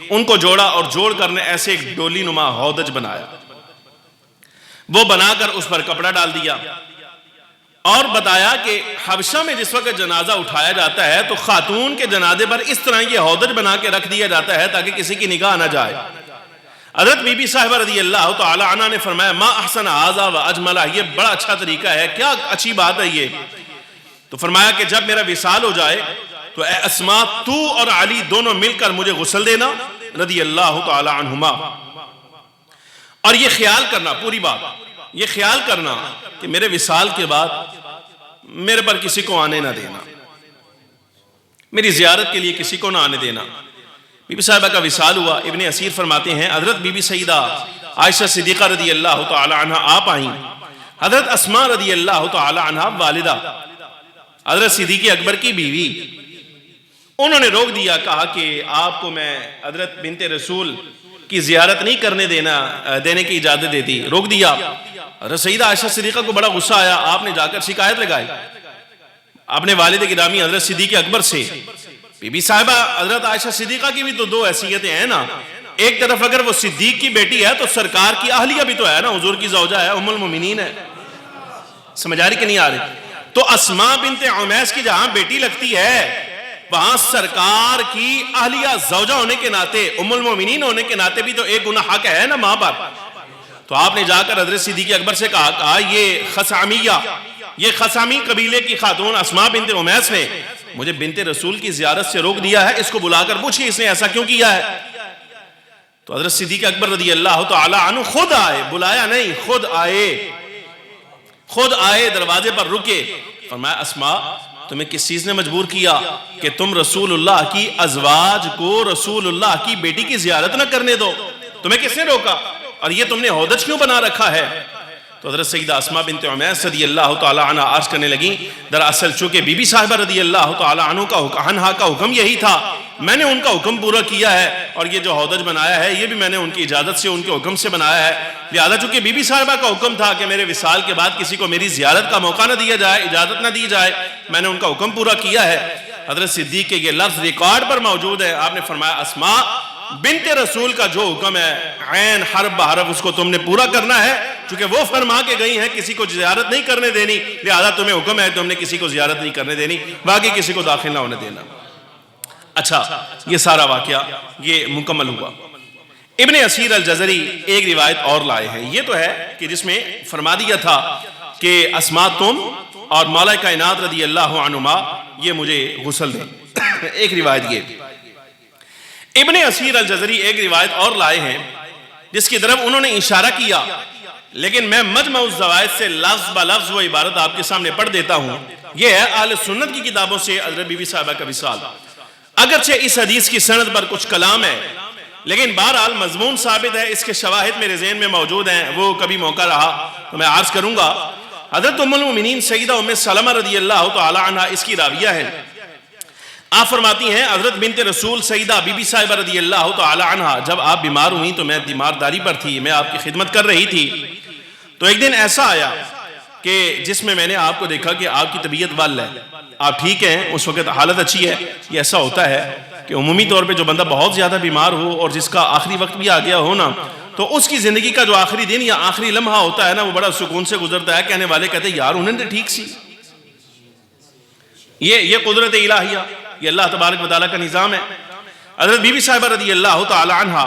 ان کو جوڑا اور جوڑ کر نے ایسے ایک ڈولی نما ہودج بنایا. وہ بنا کر اس پر کپڑا ڈال دیا اور بتایا کہ حبشہ میں جس وقت جنازہ اٹھایا جاتا ہے تو خاتون کے جنازے پر اس طرح یہ ہودج بنا کے رکھ دیا جاتا ہے تاکہ کسی کی نگاہ نہ جائے. حضرت بی بی صاحبہ رضی اللہ تعالی عنہ نے فرمایا ما احسن ھذا و اجملہ، یہ بڑا اچھا طریقہ ہے، کیا اچھی بات ہے یہ. تو فرمایا کہ جب میرا وصال ہو جائے تو اے اسماء تو اور علی دونوں مل کر مجھے غسل دینا رضی اللہ تعالی عنہما. اور یہ خیال کرنا، پوری بات یہ خیال کرنا کہ میرے وصال کے بعد میرے پر کسی کو آنے نہ دینا، میری زیارت کے لیے کسی کو نہ آنے دینا. بی بی صاحبہ کا وصال ہوا. ابن اسیر فرماتے ہیں حضرت بی بی سیدہ عائشہ صدیقہ رضی اللہ تعالی عنہ آپ آئیں. حضرت اسماء رضی اللہ تعالی عنہ والدہ حضرت صدیق اکبر کی بیوی، انہوں نے روک دیا، کہا کہ آپ کو میں حضرت بنت رسول کی زیارت نہیں کرنے دینے کی اجازت دیتی، روک دیا. حضرت سیدہ عائشہ صدیقہ کو بڑا غصہ آیا، آپ نے جا کر شکایت لگائی اپنے والد گرامی حضرت صدیق اکبر سے. بی بی صاحبہ حضرت عائشہ صدیقہ کی بھی تو دو حیثیتیں ہیں نا، ایک طرف اگر وہ صدیق کی بیٹی ہے تو سرکار کی اہلیہ بھی تو ہے نا، حضور کی زوجہ ہے، ام المومنین ہے. سمجھ آ رہی کہ نہیں آ رہی؟ تو اسماء بنت عمیس کی جہاں بیٹی لگتی ہے وہاں سرکار کی اہلیہ زوجہ ہونے کے ناطے، ام المومنین ہونے کے ناطے بھی تو ایک گناہ حق ہے نا ماں باپ. تو آپ نے جا کر حضرت صدیق اکبر سے کہا یہ خثامیہ، یہ خثامی قبیلے کی خاتون اسماء بنت عمیس نے مجھے بنت رسول کی زیارت سے روک دیا ہے، اس کو بلا کر پوچھئے اس نے ایسا کیوں کیا ہے. تو حضرت صدیق اکبر رضی اللہ تعالی عنہ خود آئے، بلایا نہیں، خود آئے دروازے پر رکے. فرمایا اسماء تمہیں کس چیز نے مجبور کیا کہ تم رسول اللہ کی ازواج کو رسول اللہ کی بیٹی کی زیارت نہ کرنے دو؟ تمہیں کس نے روکا؟ اور یہ تم نے ہودج کیوں بنا رکھا ہے؟ تو حضرت سیدہ اسماء بنت عمیس رضی اللہ تعالی عنہ عرض کرنے لگیں دراصل چونکہ بی بی صاحبہ رضی اللہ تعالی عنہ کا حکم یہی تھا، میں نے ان کا حکم پورا کیا ہے، اور یہ جو ہودج بنایا ہے یہ بھی میں نے ان کی اجازت سے، ان کے حکم سے بنایا ہے. لہذا چونکہ بی بی صاحبہ کا حکم تھا کہ میرے وصال کے بعد کسی کو میری زیارت کا موقع نہ دیا جائے، اجازت نہ دی جائے، میں نے ان کا حکم پورا کیا ہے. حضرت صدیق کے یہ لفظ ریکارڈ پر موجود ہے. آپ نے فرمایا اسماء بنت رسول کا جو حکم ہے عین حرف بحرف اس کو تم نے پورا کرنا ہے، چونکہ وہ فرما کے گئی ہیں کسی کو زیارت نہیں کرنے دینی، لہذا تمہیں حکم ہے تم نے کسی کو زیارت نہیں کرنے دینی، باقی کسی کو داخل نہ ہونے دینا. اچھا یہ سارا واقعہ یہ مکمل ہوا. ابن اسیر الجزری ایک روایت اور لائے ہیں، یہ تو ہے کہ جس میں فرما دیا تھا کہ اسماء تم اور مولا کائنات رضی اللہ عنہما یہ مجھے غسل دیں۔ ایک روایت یہ ابن اسیر الجزری ایک روایت اور لائے ہیں جس کی طرف انہوں نے اشارہ کیا، لیکن میں مجمع الزوائد سے لفظ بلفظ وہ عبارت آپ کے سامنے پڑھ دیتا ہوں۔ یہ ہے اہل سنت کی کتابوں سے حضرت بی بی صاحبہ کا وصال۔ اگرچہ اس حدیث کی سند پر کچھ کلام ہے، لیکن بہرحال مضمون ثابت ہے، اس کے شواہد میرے ذہن میں موجود ہیں، وہ کبھی موقع رہا تو میں عرض کروں گا۔ حضرت ام المؤمنین سیدہ ام سلمہ رضی اللہ تعالی عنہ اس کی راویہ ہے۔ آپ فرماتی ہیں حضرت بنت رسول سیدہ بی بی صاحبہ رضی اللہ تعالی عنہ جب آپ بیمار ہوئیں تو میں بیمارداری پر تھی، میں آپ کی خدمت کر رہی تھی، تو ایک دن ایسا آیا کہ جس میں نے آپ کو دیکھا کہ آپ کی طبیعت ول ہے، آپ ٹھیک ہیں، اس وقت حالت اچھی ہے۔ یہ ایسا ہوتا ہے کہ عمومی طور پہ جو بندہ بہت زیادہ بیمار ہو اور جس کا آخری وقت بھی آ گیا ہو نا، تو اس کی زندگی کا جو آخری دن یا آخری لمحہ ہوتا ہے نا، وہ بڑا سکون سے گزرتا ہے۔ کہنے والے کہتے ہیں یار انہوں نے ٹھیک سی۔ یہ قدرت الہیہ، یہ اللہ تبارک و تعالیٰ کا نظام ہے۔ حضرت بی بی صاحبہ رضی اللہ تعالی عنہ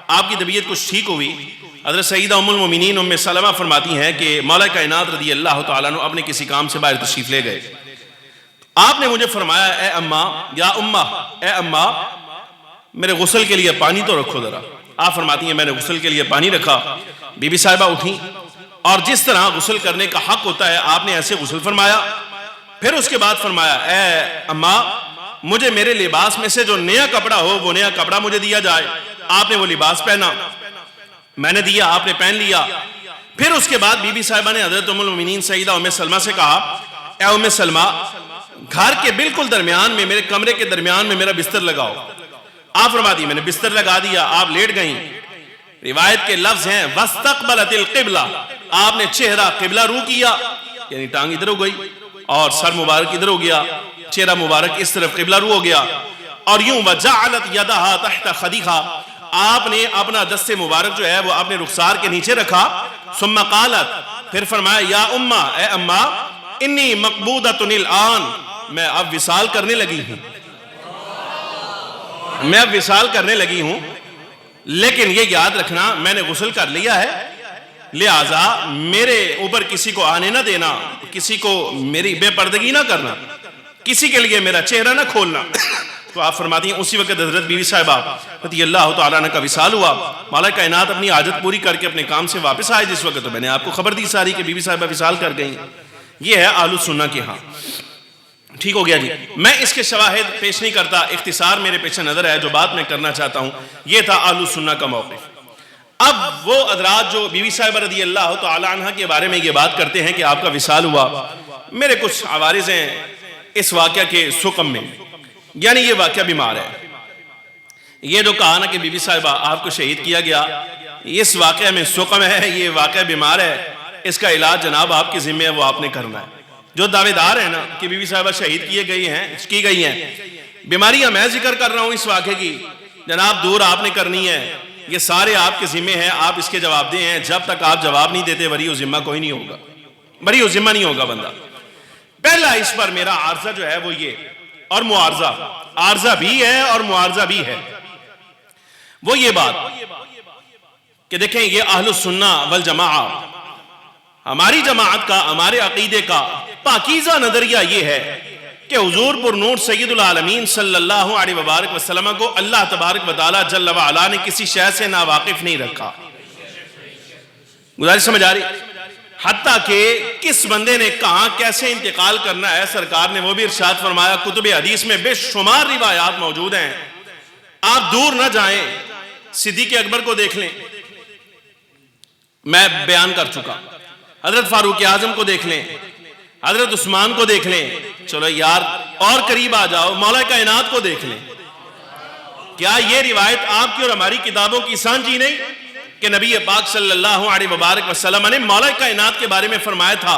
آپ کی طبیعت کچھ ٹھیک ہوئی۔ حضرت سیدہ ام المؤمنین ام سلمہ فرماتی ہیں کہ مولا کائنات رضی اللہ تعالیٰ عنہ اپنے کسی کام سے باہر تشریف لے گئے۔ آپ نے مجھے فرمایا اے اماں، یا اماں، اے اماں میرے غسل کے لیے پانی تو رکھو ذرا۔ آپ فرماتی ہیں میں نے غسل کے لیے پانی رکھا۔ بی بی صاحبہ اٹھیں اور جس طرح غسل کرنے کا حق ہوتا ہے آپ نے ایسے غسل فرمایا۔ پھر اس کے بعد فرمایا اے اماں مجھے میرے لباس میں سے جو نیا کپڑا ہو وہ نیا کپڑا مجھے دیا جائے۔ آپ نے وہ لباس پہنا، میں نے دیا، آپ نے پہن لیا۔ پھر اس کے بعد بی بی صاحبہ نے حضرت ام المؤمنین سیدہ ام سلمہ سے کہا اے ام سلمہ گھر کے بالکل درمیان میں، میرے کمرے کے درمیان میں میرا بستر لگاؤ۔ آپ فرماتی میں نے بستر لگا دیا، آپ لیٹ گئیں۔ روایت کے لفظ ہیں وَاسْتَقْبَلَتِ الْقِبْلَةِ، آپ نے چہرہ قبلہ رو کیا، یعنی ٹانگ ادھر ہو گئی اور سر مبارک ادھر ہو گیا، چہرہ مبارک اس طرف قبلہ رو ہو گیا، اور یوں وَجَعَلَتْ يَدَهَا تَحْتَ خَدِيخَا، آپ نے اپنا دست مبارک جو ہے وہ اپنے رخسار کے نیچے رکھا۔ ثم قالت، پھر فرمایا یا اماں، اے اماں انی مقبودۃ الآن، میں اب وصال کرنے لگی ہوں، میں اب وصال کرنے لگی ہوں، لیکن یہ یاد رکھنا میں نے غسل کر لیا ہے، لہٰذا میرے اوپر کسی کو آنے نہ دینا، کسی کو میری بے پردگی نہ کرنا، کسی کے لیے میرا چہرہ نہ کھولنا۔ تو آپ فرماتی ہیں اسی وقت حضرت بی بی صاحبہ رضی اللہ تعالیٰ عنہ کا وصال ہوا۔ مولا کائنات اپنی حاجت پوری کر کے اپنے کام سے واپس آئے جس وقت، تو میں نے آپ کو خبر دی ساری کہ بی بی صاحبہ وصال کر گئیں۔ یہ ہے اہل سنہ کے ہاں۔ ٹھیک ہو گیا جی، میں اس کے شواہد پیش نہیں کرتا، اختصار میرے پیچھے نظر ہے، جو بات میں کرنا چاہتا ہوں یہ تھا اہل سنہ کا موقف۔ اب وہ حضرات جو بی بی صاحبہ رضی اللہ تعالی عنہ کے بارے میں یہ بات کرتے ہیں کہ آپ کا وصال ہوا، میرے کچھ عوارض ہیں اس واقعہ کے سقم میں، یعنی یہ واقعہ بیمار ہے۔ یہ جو کہا نا کہ بی بی صاحبہ آپ کو شہید کیا گیا، اس واقعہ میں سقم ہے، یہ واقعہ بیمار ہے، اس کا علاج جناب آپ کے ذمہ ہے، وہ آپ نے کرنا ہے۔ جو دعوے دار ہیں نا کہ بی بی صاحبہ شہید کی گئی ہیں، بیماریاں میں ذکر کر رہا ہوں اس واقعے کی، جناب دور آپ نے کرنی ہے، یہ سارے آپ کے ذمہ ہیں، آپ اس کے جواب دیں ہیں۔ جب تک آپ جواب نہیں دیتے بری و ذمہ کوئی نہیں ہوگا، بری و ذمہ نہیں ہوگا بندہ۔ پہلا اس پر میرا عارضہ جو ہے وہ یہ، اور معارضہ، عارضہ بھی ہے اور معارضہ بھی ہے، وہ یہ بات کہ دیکھیں یہ اہل السنہ والجماعہ، ہماری جماعت کا، ہمارے عقیدے کا پاکیزہ نظریہ یہ ہے کہ حضور پر نور سید العالمین صلی اللہ علیہ وبارک وسلم کو اللہ تبارک و تعالی جل وعلا نے کسی شے سے ناواقف نہیں رکھا۔ گزارش سمجھ آ رہی؟ حتیٰ کہ کس بندے نے کہاں کیسے انتقال کرنا ہے سرکار نے وہ بھی ارشاد فرمایا۔ کتب حدیث میں بے شمار روایات موجود ہیں، آپ دور نہ جائیں، صدیق اکبر کو دیکھ لیں، میں بیان کر چکا، حضرت فاروق اعظم کو دیکھ لیں، حضرت عثمان کو دیکھ لیں، چلو یار اور قریب آ جاؤ، مولا کائنات کو دیکھ لیں۔ کیا یہ روایت آپ کی اور ہماری کتابوں کی سانجی نہیں کہ نبی پاک صلی اللہ علیہ وبارک وسلم نے مولا کائنات کے بارے میں فرمایا تھا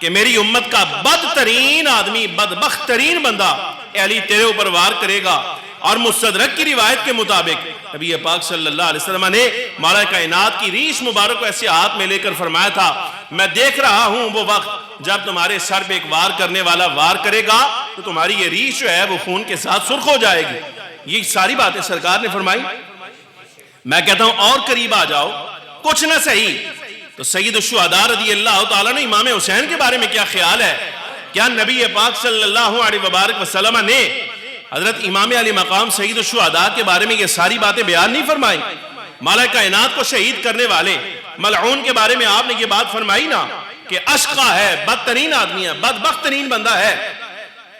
کہ میری امت کا بدترین آدمی، بدبخت ترین بندہ اے علی تیرے اوپر وار کرے گا، اور مستدرک کی روایت کے مطابق نبی پاک صلی اللہ علیہ وسلم نے مولا کائنات کی ریش مبارک کو ایسے ہاتھ میں لے کر فرمایا تھا میں دیکھ رہا ہوں وہ وقت جب تمہارے سر پہ ایک وار کرنے والا وار کرے گا تو تمہاری یہ ریش جو ہے وہ خون کے ساتھ سرخ ہو جائے گی۔ یہ ساری باتیں سرکار نے فرمائی۔ میں کہتا ہوں اور قریب آ جاؤ، کچھ نہ صحیح تو سید الشہداء رضی اللہ تعالیٰ نے امام حسین کے بارے میں کیا خیال ہے؟ کیا نبی پاک صلی اللہ علیہ وبارک وسلم نے حضرت امام علی مقام سید الشہداء کے بارے میں یہ ساری باتیں بیان نہیں فرمائی؟ مالک کائنات کو شہید کرنے والے ملعون کے بارے میں آپ نے یہ بات فرمائی نا کہ اشقا ہے، بدترین آدمی ہے، بدبخت ترین بندہ ہے.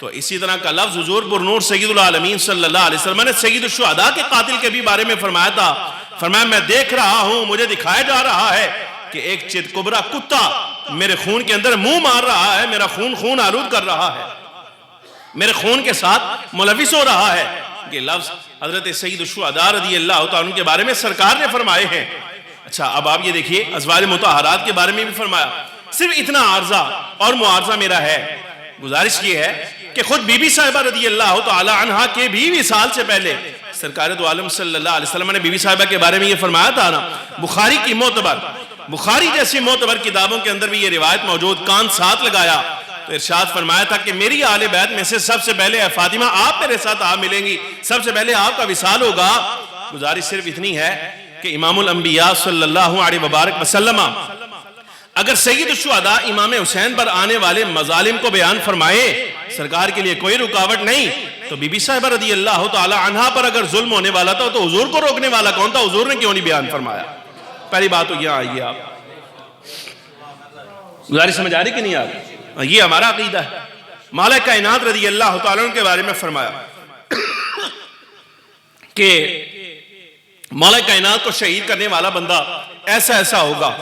تو اسی طرح کا لفظ حضور پرنور سید العالمین صلی اللہ علیہ وسلم نے سید الشہداء کے قاتل کے بھی بارے میں فرمایا تھا. فرمایا میں دیکھ رہا ہوں، مجھے دکھایا جا رہا ہے کہ ایک چتکبرا کتا میرے خون کے اندر منہ مار رہا ہے، میرا خون آلود کر رہا ہے، میرے خون کے ساتھ ملوث ہو رہا ہے. یہ لفظ حضرت سید الشہداء رضی اللہ تعالیٰ کے بارے میں سرکار نے فرمائے ہیں. اچھا اب آپ یہ دیکھیے ازواج مطہرات کے بارے میں بھی فرمایا. صرف اتنا عارضہ اور معارضہ میرا ہے، گزارش یہ ہے کہ خود بی بی صاحبہ رضی اللہ تعالی عنہ کے بھی وصال سے پہلے سرکار دو عالم صلی اللہ علیہ وسلم نے بی بی صاحبہ کے بارے میں یہ فرمایا تھا نا. بخاری کی معتبر، بخاری جیسی معتبر کتابوں کے اندر بھی یہ روایت موجود، کان ساتھ لگایا تو ارشاد فرمایا تھا کہ میری آل بیت میں سے سب سے پہلے اے فاطمہ آپ میرے ساتھ آپ ملیں گی، سب سے پہلے آپ کا وصال ہوگا. گزارش صرف اتنی ہے کہ امام الانبیاء صلی اللہ علیہ وبارک وسلم اگر سید الشہداء امام حسین پر آنے والے مظالم کو بیان فرمائے، سرکار کے لیے کوئی رکاوٹ نہیں، تو بی بی صاحبہ رضی اللہ تعالی عنہ پر اگر ظلم ہونے والا تھا تو حضور کو روکنے والا کون تھا؟ حضور نے کیوں نہیں بیان فرمایا؟ پہلی بات تو یہاں آئیے آپ، گزارش سمجھ آ رہی کہ نہیں آ رہی؟ یہ ہمارا عقیدہ ہے. مالک کائنات رضی اللہ تعالیٰ عنہ کے بارے میں فرمایا کہ مالک کائنات کو شہید کرنے والا بندہ ایسا ہوگا.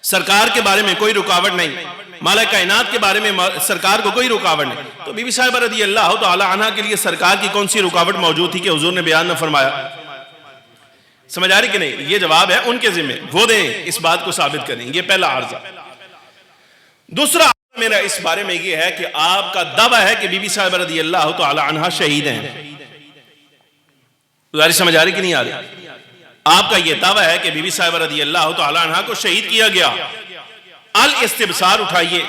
سرکار کے بارے میں کوئی رکاوٹ نہیں، مالک کائنات کے بارے میں سرکار کو کوئی رکاوٹ نہیں. تو بی بی صاحبہ رضی اللہ تعالی عنہ کے لیے سرکار کی کون سی رکاوٹ موجود تھی کہ حضور نے بیان نہ فرمایا؟ سمجھ آ رہی کہ نہیں؟ یہ جواب ہے ان کے ذمہ، وہ دیں اس بات کو ثابت کریں. یہ پہلا عرضہ. دوسرا میرا اس بارے میں یہ ہے کہ آپ کا دعویٰ ہے کہ بی بی صاحبہ رضی اللہ تعالی عنہ شہید ہیں. گزارش سمجھ آ رہی کہ نہیں آ رہی؟ آپ کا یہ دعویٰ ہے کہ بی بی صاحبہ رضی اللہ تعالی عنہ کو شہید کیا گیا. الاستبصار اٹھائیے.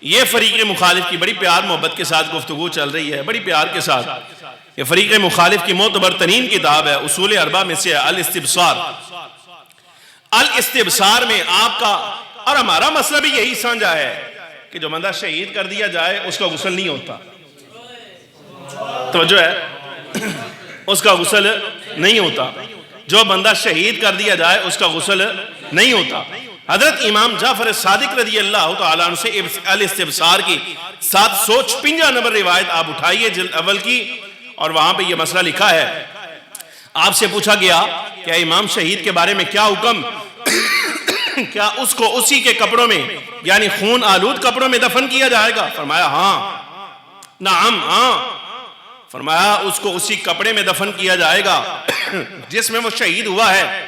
یہ فریق مخالف کی بڑی پیار محبت کے ساتھ گفتگو چل رہی ہے، بڑی پیار کے ساتھ. یہ فریق مخالف کی معتبر ترین کتاب ہے، اصول اربعہ میں سے ہے الاستبصار. الاستبصار میں آپ کا اور ہمارا مسئلہ بھی یہی سانجا ہے کہ جو بندہ شہید کر دیا جائے اس کا غسل نہیں ہوتا. توجہ ہے، اس کا غسل نہیں ہوتا. جو بندہ شہید کر دیا جائے اس کا غسل نہیں ہوتا. حضرت امام جعفر صادق رضی اللہ تعالیٰ عنہ سے الاستبصار کی 756 نمبر روایت آپ اٹھائیے جلد اول کی، اور وہاں پہ یہ مسئلہ لکھا ہے. آپ سے پوچھا گیا کہ امام شہید کے بارے میں کیا حکم، کیا اس کو اسی کے کپڑوں میں یعنی خون آلود کپڑوں میں دفن کیا جائے گا؟ فرمایا ہاں. نعم ہاں. فرمایا اس کو اسی کپڑے میں دفن کیا جائے گا جس میں وہ شہید ہوا ہے،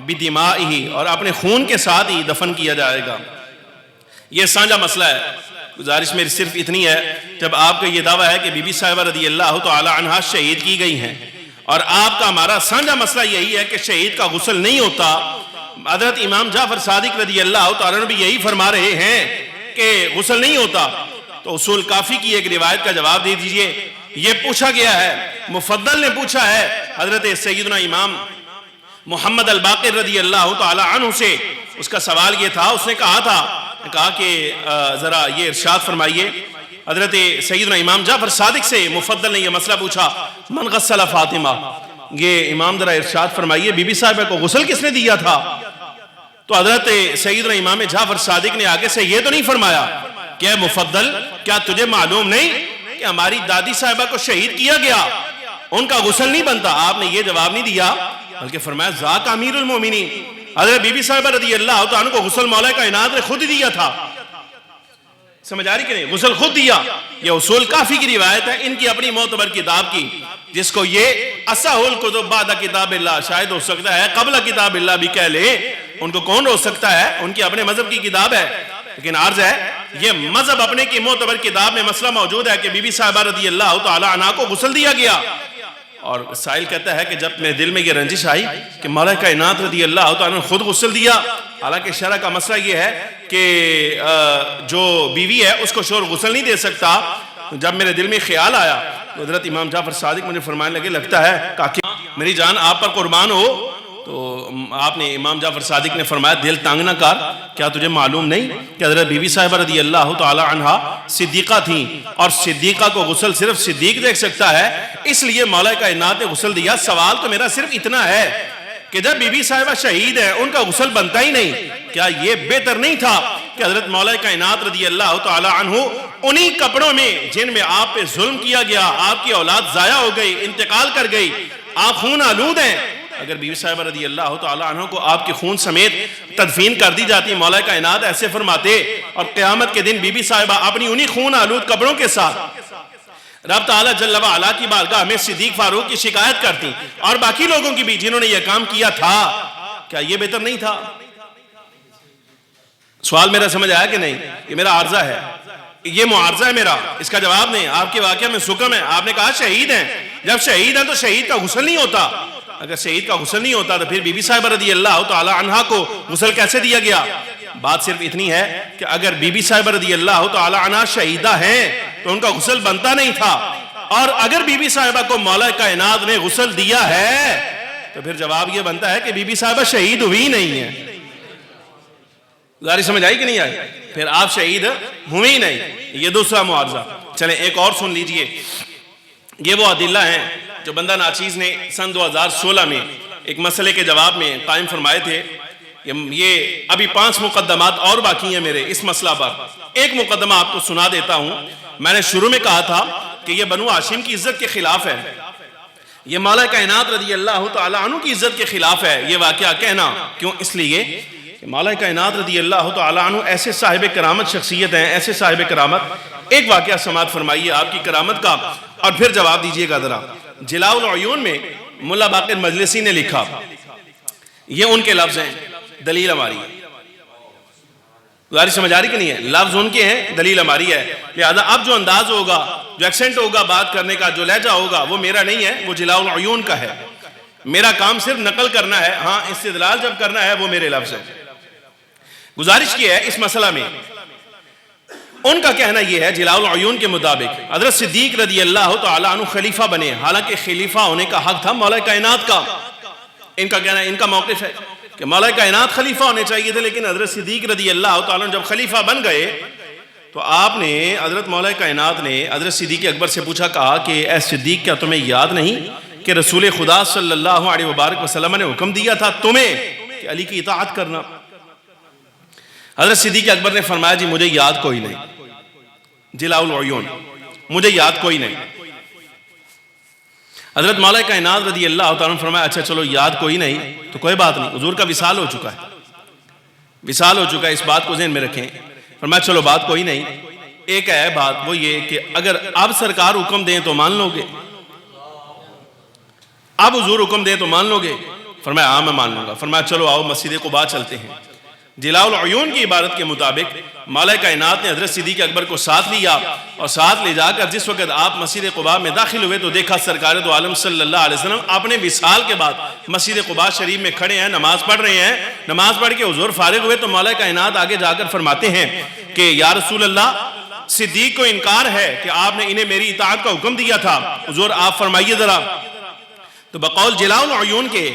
بدمائہ، اور اپنے خون کے ساتھ ہی دفن کیا جائے گا. یہ سانجا مسئلہ ہے. گزارش میری صرف اتنی ہے، جب آپ کا یہ دعویٰ ہے کہ بی بی صاحبہ رضی اللہ تعالی عنہ شہید کی گئی ہیں اور آپ کا ہمارا سانجا مسئلہ یہی ہے کہ شہید کا غسل نہیں ہوتا، حضرت امام جعفر صادق رضی اللہ تعالیٰ عنہ بھی یہی فرما رہے ہیں کہ غسل نہیں ہوتا، تو اصول کافی کی ایک روایت کا جواب دے دیجئے. یہ پوچھا گیا ہے، مفضل نے پوچھا ہے حضرت سیدنا امام محمد الباقر رضی اللہ تعالی عنہ سے. اس کا سوال یہ تھا، اس نے کہا کہ ذرا یہ ارشاد فرمائیے. حضرت سیدنا امام جعفر صادق سے مفضل نے یہ مسئلہ پوچھا، من غسل فاطمہ، یہ امام ذرا ارشاد فرمائیے بی بی صاحبہ کو غسل کس نے دیا تھا؟ تو حضرت سیدنا امام جعفر صادق نے آگے سے یہ تو نہیں فرمایا کہ اے مفضل، کیا تجھے معلوم نہیں کہ ہماری دادی صاحبہ کو شہید کیا گیا، ان کا غسل نہیں بنتا؟ آپ نے یہ جواب نہیں دیا، بلکہ فرمایا ذاک امیر المومنین، حضرت بی بی صاحبہ رضی اللہ عنہ کو غسل مولا کائنات نے خود دیا تھا. سمجھ آ رہی کہ نہیں؟ غسل خود دیا. یہ اصول کافی کی روایت ہے ان کی اپنی معتبر کتاب کی، جس کو یہ اصح الکتب بعد کتاب اللہ، شاید ہو سکتا ہے قبل کتاب اللہ بھی کہہ لے، ان کو کون روک سکتا ہے؟ ان کی اپنے مذہب کی کتاب ہے. لیکن عرض ہے یہ مذہب اپنے کی معتبر کتاب میں مسئلہ موجود ہے کہ بی بی صاحبہ رضی اللہ تعالی عنہ کو غسل دیا گیا. اور سائل کہتا ہے کہ جب میرے دل میں یہ رنجش آئی کہ مولا کائنات رضی اللہ تعالی عنہ خود غسل دیا، حالانکہ شرع کا مسئلہ یہ ہے کہ جو بیوی ہے اس کو شوہر غسل نہیں دے سکتا. جب میرے دل میں خیال آیا تو حضرت امام جعفر صادق مجھے فرمانے لگے، لگتا ہے کاکی میری جان آپ پر قربان ہو، تو آپ نے امام جعفر صادق نے فرمایا دل تنگ نہ کر، کیا تجھے معلوم نہیں کہ حضرت بی بی صاحبہ رضی اللہ تعالی عنہا صدیقہ تھیں، اور صدیقہ کو غسل صرف صدیق دیکھ سکتا ہے، اس لیے مولا کائنات نے غسل دیا۔ سوال تو میرا صرف اتنا ہے کہ جب بی بی صاحبہ شہید ہیں ان کا غسل بنتا ہی نہیں، کیا یہ بہتر نہیں تھا کہ حضرت مولا کائنات رضی اللہ تعالی عنہ انہی کپڑوں میں جن میں آپ پہ ظلم کیا گیا، آپ کی اولاد ضائع ہو گئی، انتقال کر گئی، آپ خون آلود ہیں، اگر بی بی صاحبہ رضی اللہ تعالی عنہ کو آپ کے خون سمیت تدفین کر دی جاتی، مولا کائنات ایسے فرماتے، اور قیامت کے دن بی بی صاحبہ اپنی انہی خون آلود کپڑوں کے ساتھ رب تعالیٰ جل وعلا کی بارگاہ میں صدیق فاروق کی شکایت کرتی، اور باقی لوگوں کی بھی جنہوں نے یہ کام کیا تھا، کیا یہ بہتر نہیں تھا؟ سوال میرا سمجھ آیا کہ نہیں؟ یہ میرا عارضہ ہے، یہ معارضہ ہے میرا، اس کا جواب نہیں۔ آپ کے واقعہ میں سکم ہے، آپ نے کہا شہید ہیں، جب شہید ہیں تو شہید کا غسل نہیں ہوتا، اگر شہید کا غسل نہیں ہوتا تو پھر بی بی صاحبہ رضی اللہ تعالی عنہا کو غسل کیسے دیا گیا؟ بات صرف اتنی ہے کہ اگر بی بی صاحبہ رضی اللہ تعالی عنہا شہیدہ ہیں تو ان کا غسل بنتا نہیں تھا، اور اگر بی بی صاحبہ کو مولا کائنات نے غسل دیا ہے تو پھر جواب یہ بنتا ہے کہ بی بی صاحبہ شہید ہوئی نہیں ہے۔ گزارش سمجھ آئی کہ نہیں آئی؟ پھر آپ شہید ہوئی نہیں، یہ دوسرا معارضہ۔ چلیں ایک اور سن لیجئے، یہ وہ ادلہ ہیں جو بندہ ناچیز نے سن 2016 میں ایک مسئلے کے جواب میں قائم فرمائے تھے۔ یہ ابھی 5 مقدمات اور باقی ہیں میرے اس مسئلہ پر، ایک مقدمہ آپ کو سنا دیتا ہوں۔ میں نے شروع میں کہا تھا کہ یہ بنو ہاشم کی عزت کے خلاف ہے، یہ مولا کائنات رضی اللہ تعالی عنہ کی عزت کے خلاف ہے یہ واقعہ کہنا۔ کیوں؟ اس لیے کہ مولا کائنات رضی اللہ تعالی عنہ ایسے صاحب کرامت شخصیت ہیں، ایسے صاحب کرامت۔ ایک واقعہ سماعت فرمائیے آپ کی کرامت کا، اور پھر جواب دیجئے گا ذرا۔ جلاء العیون میں ملا باقر مجلسی نے لکھا، یہ ان کے لفظ ہیں، دلیل ہماری ہے۔ گزارش سمجھ آ رہی کہ نہیں ہے؟ لفظ ان کے ہیں، دلیل ہماری ہے، لہذا اب جو انداز ہوگا، جو ایکسنٹ ہوگا بات کرنے کا، جو لہجہ ہوگا، وہ میرا نہیں ہے، وہ جلاء العیون کا ہے۔ میرا کام صرف نقل کرنا ہے، ہاں استدلال جب کرنا ہے وہ میرے لفظ ہیں۔ گزارش کی ہے اس مسئلہ میں، ان کا کہنا یہ ہے جلاء العیون کے مطابق حضرت صدیق رضی اللہ تعالیٰ عنہ خلیفہ بنے، حالانکہ خلیفہ ہونے کا حق تھا مولا کائنات کا۔ ان کا کہنا ہے، ان کا موقف ہے کہ مولا کائنات خلیفہ ہونے چاہیے تھے، لیکن حضرت صدیق رضی اللہ تعالیٰ عنہ جب خلیفہ بن گئے تو آپ نے حضرت مولا کائنات نے حضرت صدیق اکبر سے پوچھا، کہا کہ اے صدیق کیا تمہیں یاد نہیں کہ رسول خدا صلی اللہ علیہ وبارک وسلم نے حکم دیا تھا تمہیں کہ علی کی اطاعت کرنا؟ حضرت صدیق اکبر نے فرمایا جی مجھے یاد کوئی نہیں، جلاء العیون، مجھے یاد کوئی نہیں۔ حضرت مولا کائنات رضی اللہ تعالیٰ نے فرمایا اچھا چلو یاد کوئی نہیں تو کوئی بات نہیں، حضور کا وصال ہو چکا ہے، وصال ہو چکا ہے، اس بات کو ذہن میں رکھیں۔ فرمایا چلو بات کوئی نہیں، ایک ہے بات، وہ یہ کہ اگر اب سرکار حکم دیں تو مان لو گے؟ اب حضور حکم دیں تو مان لو گے؟ فرمایا ہاں میں مان لوں گا۔ فرمایا چلو آؤ مسجد قباء چلتے ہیں۔ جلاء العیون کی عبارت کے مطابق مولا کائنات نے حضرت صدیق اکبر کو ساتھ لیا، اور ساتھ لے جا کر جس وقت آپ مسجد قباء میں داخل ہوئے تو دیکھا سرکار دو عالم صلی اللہ علیہ وسلم اپنے وصال کے بعد مسجد قباء شریف میں کھڑے ہیں، نماز پڑھ رہے ہیں۔ نماز پڑھ کے حضور فارغ ہوئے تو مولا کائنات آگے جا کر فرماتے ہیں کہ یا رسول اللہ، صدیق کو انکار ہے کہ آپ نے انہیں میری اطاعت کا حکم دیا تھا، حضور آپ فرمائیے ذرا۔ تو بقول جلاء العیون کے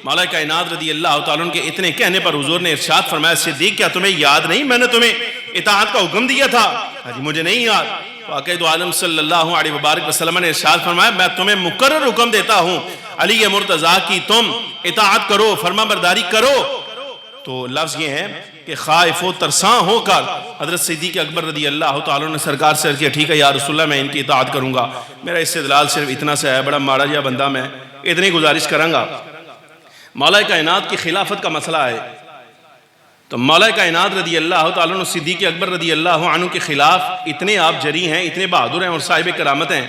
مولا کائنات رضی اللہ تعالیٰ عنہ کے اتنے کہنے پر حضور نے ارشاد فرمایا صدیق کیا تمہیں یاد نہیں میں نے تمہیں اطاعت کا حکم دیا تھا؟ جی مجھے نہیں یاد۔ واقعی دو عالم صلی اللہ علیہ وبارک وسلم نے ارشاد فرمایا میں تمہیں مقرر حکم دیتا ہوں علی مرتضیٰ کی تم اطاعت کرو، فرما برداری کرو۔ تو لفظ یہ ہے کہ خائف و ترساں ہو کر حضرت صدیق اکبر رضی اللہ تعالیٰ نے سرکار سے کیا ٹھیک ہے یا رسول اللہ میں ان کی اطاعت کروں گا۔ میرا استدلال صرف اتنا سا ہے، بڑا ماڑا جا بندہ میں اتنی گزارش کروں گا۔ مولا کائنات کی خلافت کا مسئلہ ہے تو مولا کائنات رضی اللہ تعالیٰ عنہ صدیق اکبر رضی اللہ عنہ کے خلاف اتنے آپ جری ہیں، اتنے بہادر ہیں اور صاحب کرامت ہیں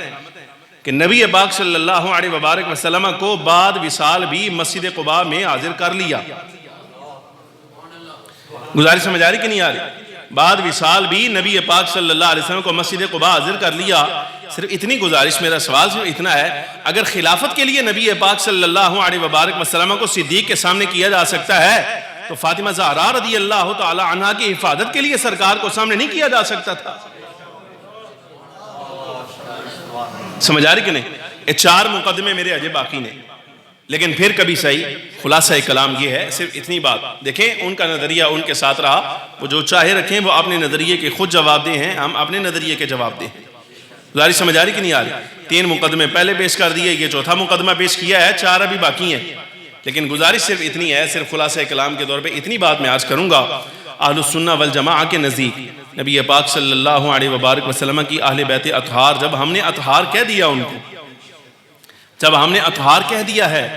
کہ نبی پاک صلی اللہ علیہ وبارک وسلم کو بعد وصال بھی مسجد قباء میں حاضر کر لیا۔ گزارش سمجھ آ رہی کہ نہیں آ رہی؟ بعد وصال بھی نبی پاک صلی اللہ علیہ وسلم کو مسجد قباء حاضر کر لیا۔ صرف اتنی گزارش، میرا سوال صرف اتنا ہے، اگر خلافت کے لیے نبی پاک صلی اللہ علیہ وبارک وسلم کو صدیق کے سامنے کیا جا سکتا ہے تو فاطمہ زہرا رضی اللہ تعالی عنہا کی حفاظت کے لیے سرکار کو سامنے نہیں کیا جا سکتا تھا؟ سمجھ آ رہی کہ نہیں؟ یہ 4 مقدمے میرے اجے باقی نے، لیکن پھر کبھی صحیح خلاصہ کلام یہ ہے، صرف اتنی بات دیکھیں، ان کا نظریہ ان کے ساتھ رہا، وہ جو چاہے رکھیں، وہ اپنے نظریے کے خود جواب دیں ہیں، ہم اپنے نظریے کے جواب دیں۔ گزارش سمجھ آ رہی کہ نہیں آ رہی؟ 3 مقدمے پہلے پیش کر دیے، یہ 4تھا مقدمہ پیش کیا ہے، 4 ابھی باقی ہیں، لیکن گزارش صرف اتنی ہے، صرف خلاصہ کلام کے طور پہ اتنی بات میں آج کروں گا۔ اہل السنہ والجماعہ کے نزدیک نبی پاک صلی اللہ علیہ وبارک وسلم کی اہل بیت اطہار، جب ہم نے اطہار کہہ دیا ان کو، جب ہم نے اطہار کہہ دیا ہے،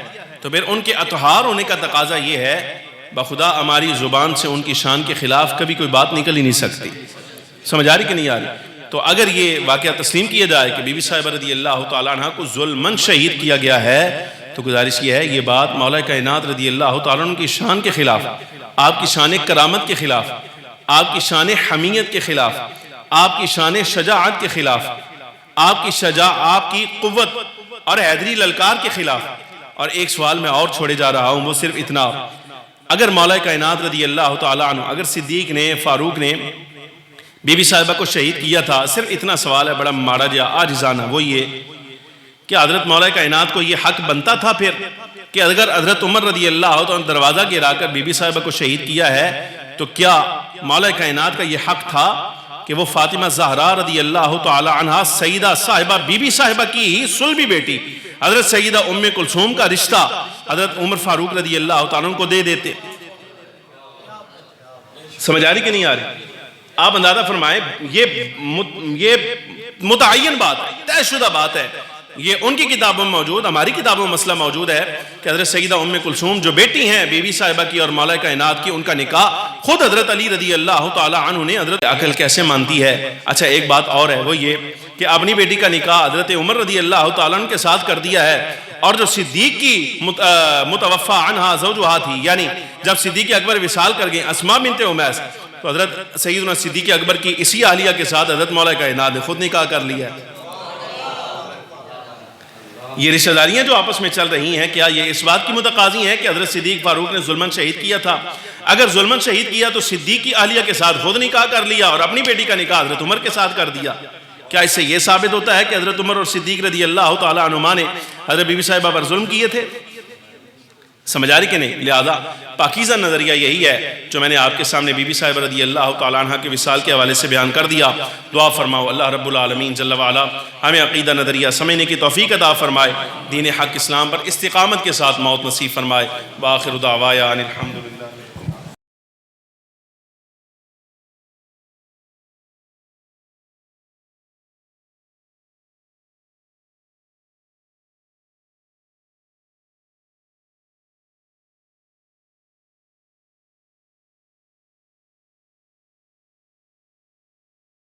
تو پھر ان کے اطہار ہونے کا تقاضا یہ ہے، بخدا ہماری زبان سے ان کی شان کے خلاف کبھی کوئی بات نکل ہی نہیں سکتی۔ سمجھ آ رہی کہ نہیں آ رہی؟ تو اگر یہ واقعہ تسلیم کیا جائے کہ بی بی صاحبہ رضی اللہ تعالیٰ عنہ کو ظلماً شہید کیا گیا ہے، تو گزارش یہ ہے، یہ بات مولا کائنات رضی اللہ تعالیٰ عنہ کی شان کے خلاف، آپ کی شان کرامت کے خلاف، آپ کی شان حمیت کے خلاف، آپ کی شان شجاعت کے خلاف، آپ کی قوت اور حیدری للکار کے خلاف۔ اور ایک سوال میں اور چھوڑے جا رہا ہوں، وہ صرف اتنا، اگر مولا کائنات رضی اللہ تعالیٰ عنہ، اگر صدیق نے، فاروق نے بی بی صاحبہ کو شہید کیا تھا، صرف اتنا سوال ہے بڑا ماڑا جا عاجزانہ، وہ یہ کہ حضرت مولا کائنات کو یہ حق بنتا تھا پھر کہ اگر حضرت عمر رضی اللہ عنہ دروازہ گرا کر بی بی صاحبہ کو شہید کیا ہے، تو کیا مولا کائنات کا یہ حق تھا کہ وہ فاطمہ زہرا رضی اللہ تعالی عنہ سیدہ صاحبہ بی بی صاحبہ کی ہی صلبی بیٹی حضرت سیدہ ام کلثوم کا رشتہ حضرت عمر فاروق رضی اللہ تعالیٰ عنہ کو دے دیتے؟ سمجھ آ رہی کہ نہیں آ رہی؟ آپ اندازہ فرمائیں، یہ متعین بات ہے، طے شدہ بات ہے، یہ ان کی کتابوں میں موجود، ہماری کتابوں میں مسئلہ موجود ہے کہ حضرت سیدہ ام کلثوم جو بیٹی ہیں بی بی صاحبہ کی اور مولا کائنات کی، ان کا نکاح خود حضرت علی رضی اللہ تعالیٰ عنہ نے، حضرت عقل کیسے مانتی ہے؟ اچھا ایک بات اور ہے، وہ یہ کہ اپنی بیٹی کا نکاح حضرت عمر رضی اللہ تعالیٰ عنہ کے ساتھ کر دیا ہے، اور جو صدیق کی متوفی عنہا زوجہا تھی، یعنی جب صدیق اکبر وصال کر گئے اسماء بنت امیس، تو حضرت سیدنا صدیق اکبر کی اسی اہلیہ کے ساتھ حضرت مولا کائنات نے خود نکاح کر لیا ہے۔ یہ رشتہ داریاں جو آپس میں چل رہی ہیں، کیا یہ اس بات کی متقاضی ہیں کہ حضرت صدیق فاروق نے ظلماً شہید کیا تھا؟ اگر ظلماً شہید کیا تو صدیق کی اہلیہ کے ساتھ خود نکاح کر لیا اور اپنی بیٹی کا نکاح حضرت عمر کے ساتھ کر دیا، کیا اس سے یہ ثابت ہوتا ہے کہ حضرت عمر اور صدیق رضی اللہ تعالیٰ عنہما نے حضرت بی بی صاحبہ پر ظلم کیے تھے؟ سمجھ آ رہی کہ نہیں؟ لہذا پاکیزہ نظریہ یہی ہے جو میں نے آپ کے سامنے بی بی صاحبہ رضی اللہ تعالیٰ عنہ کے وصال کے حوالے سے بیان کر دیا۔ دعا فرماؤ اللہ رب العالمین جل وعلا ہمیں عقیدہ نظریہ سمجھنے کی توفیق عطا فرمائے، دین حق اسلام پر استقامت کے ساتھ موت نصیب فرمائے۔ وآخر دعوایا ان الحمد للہ۔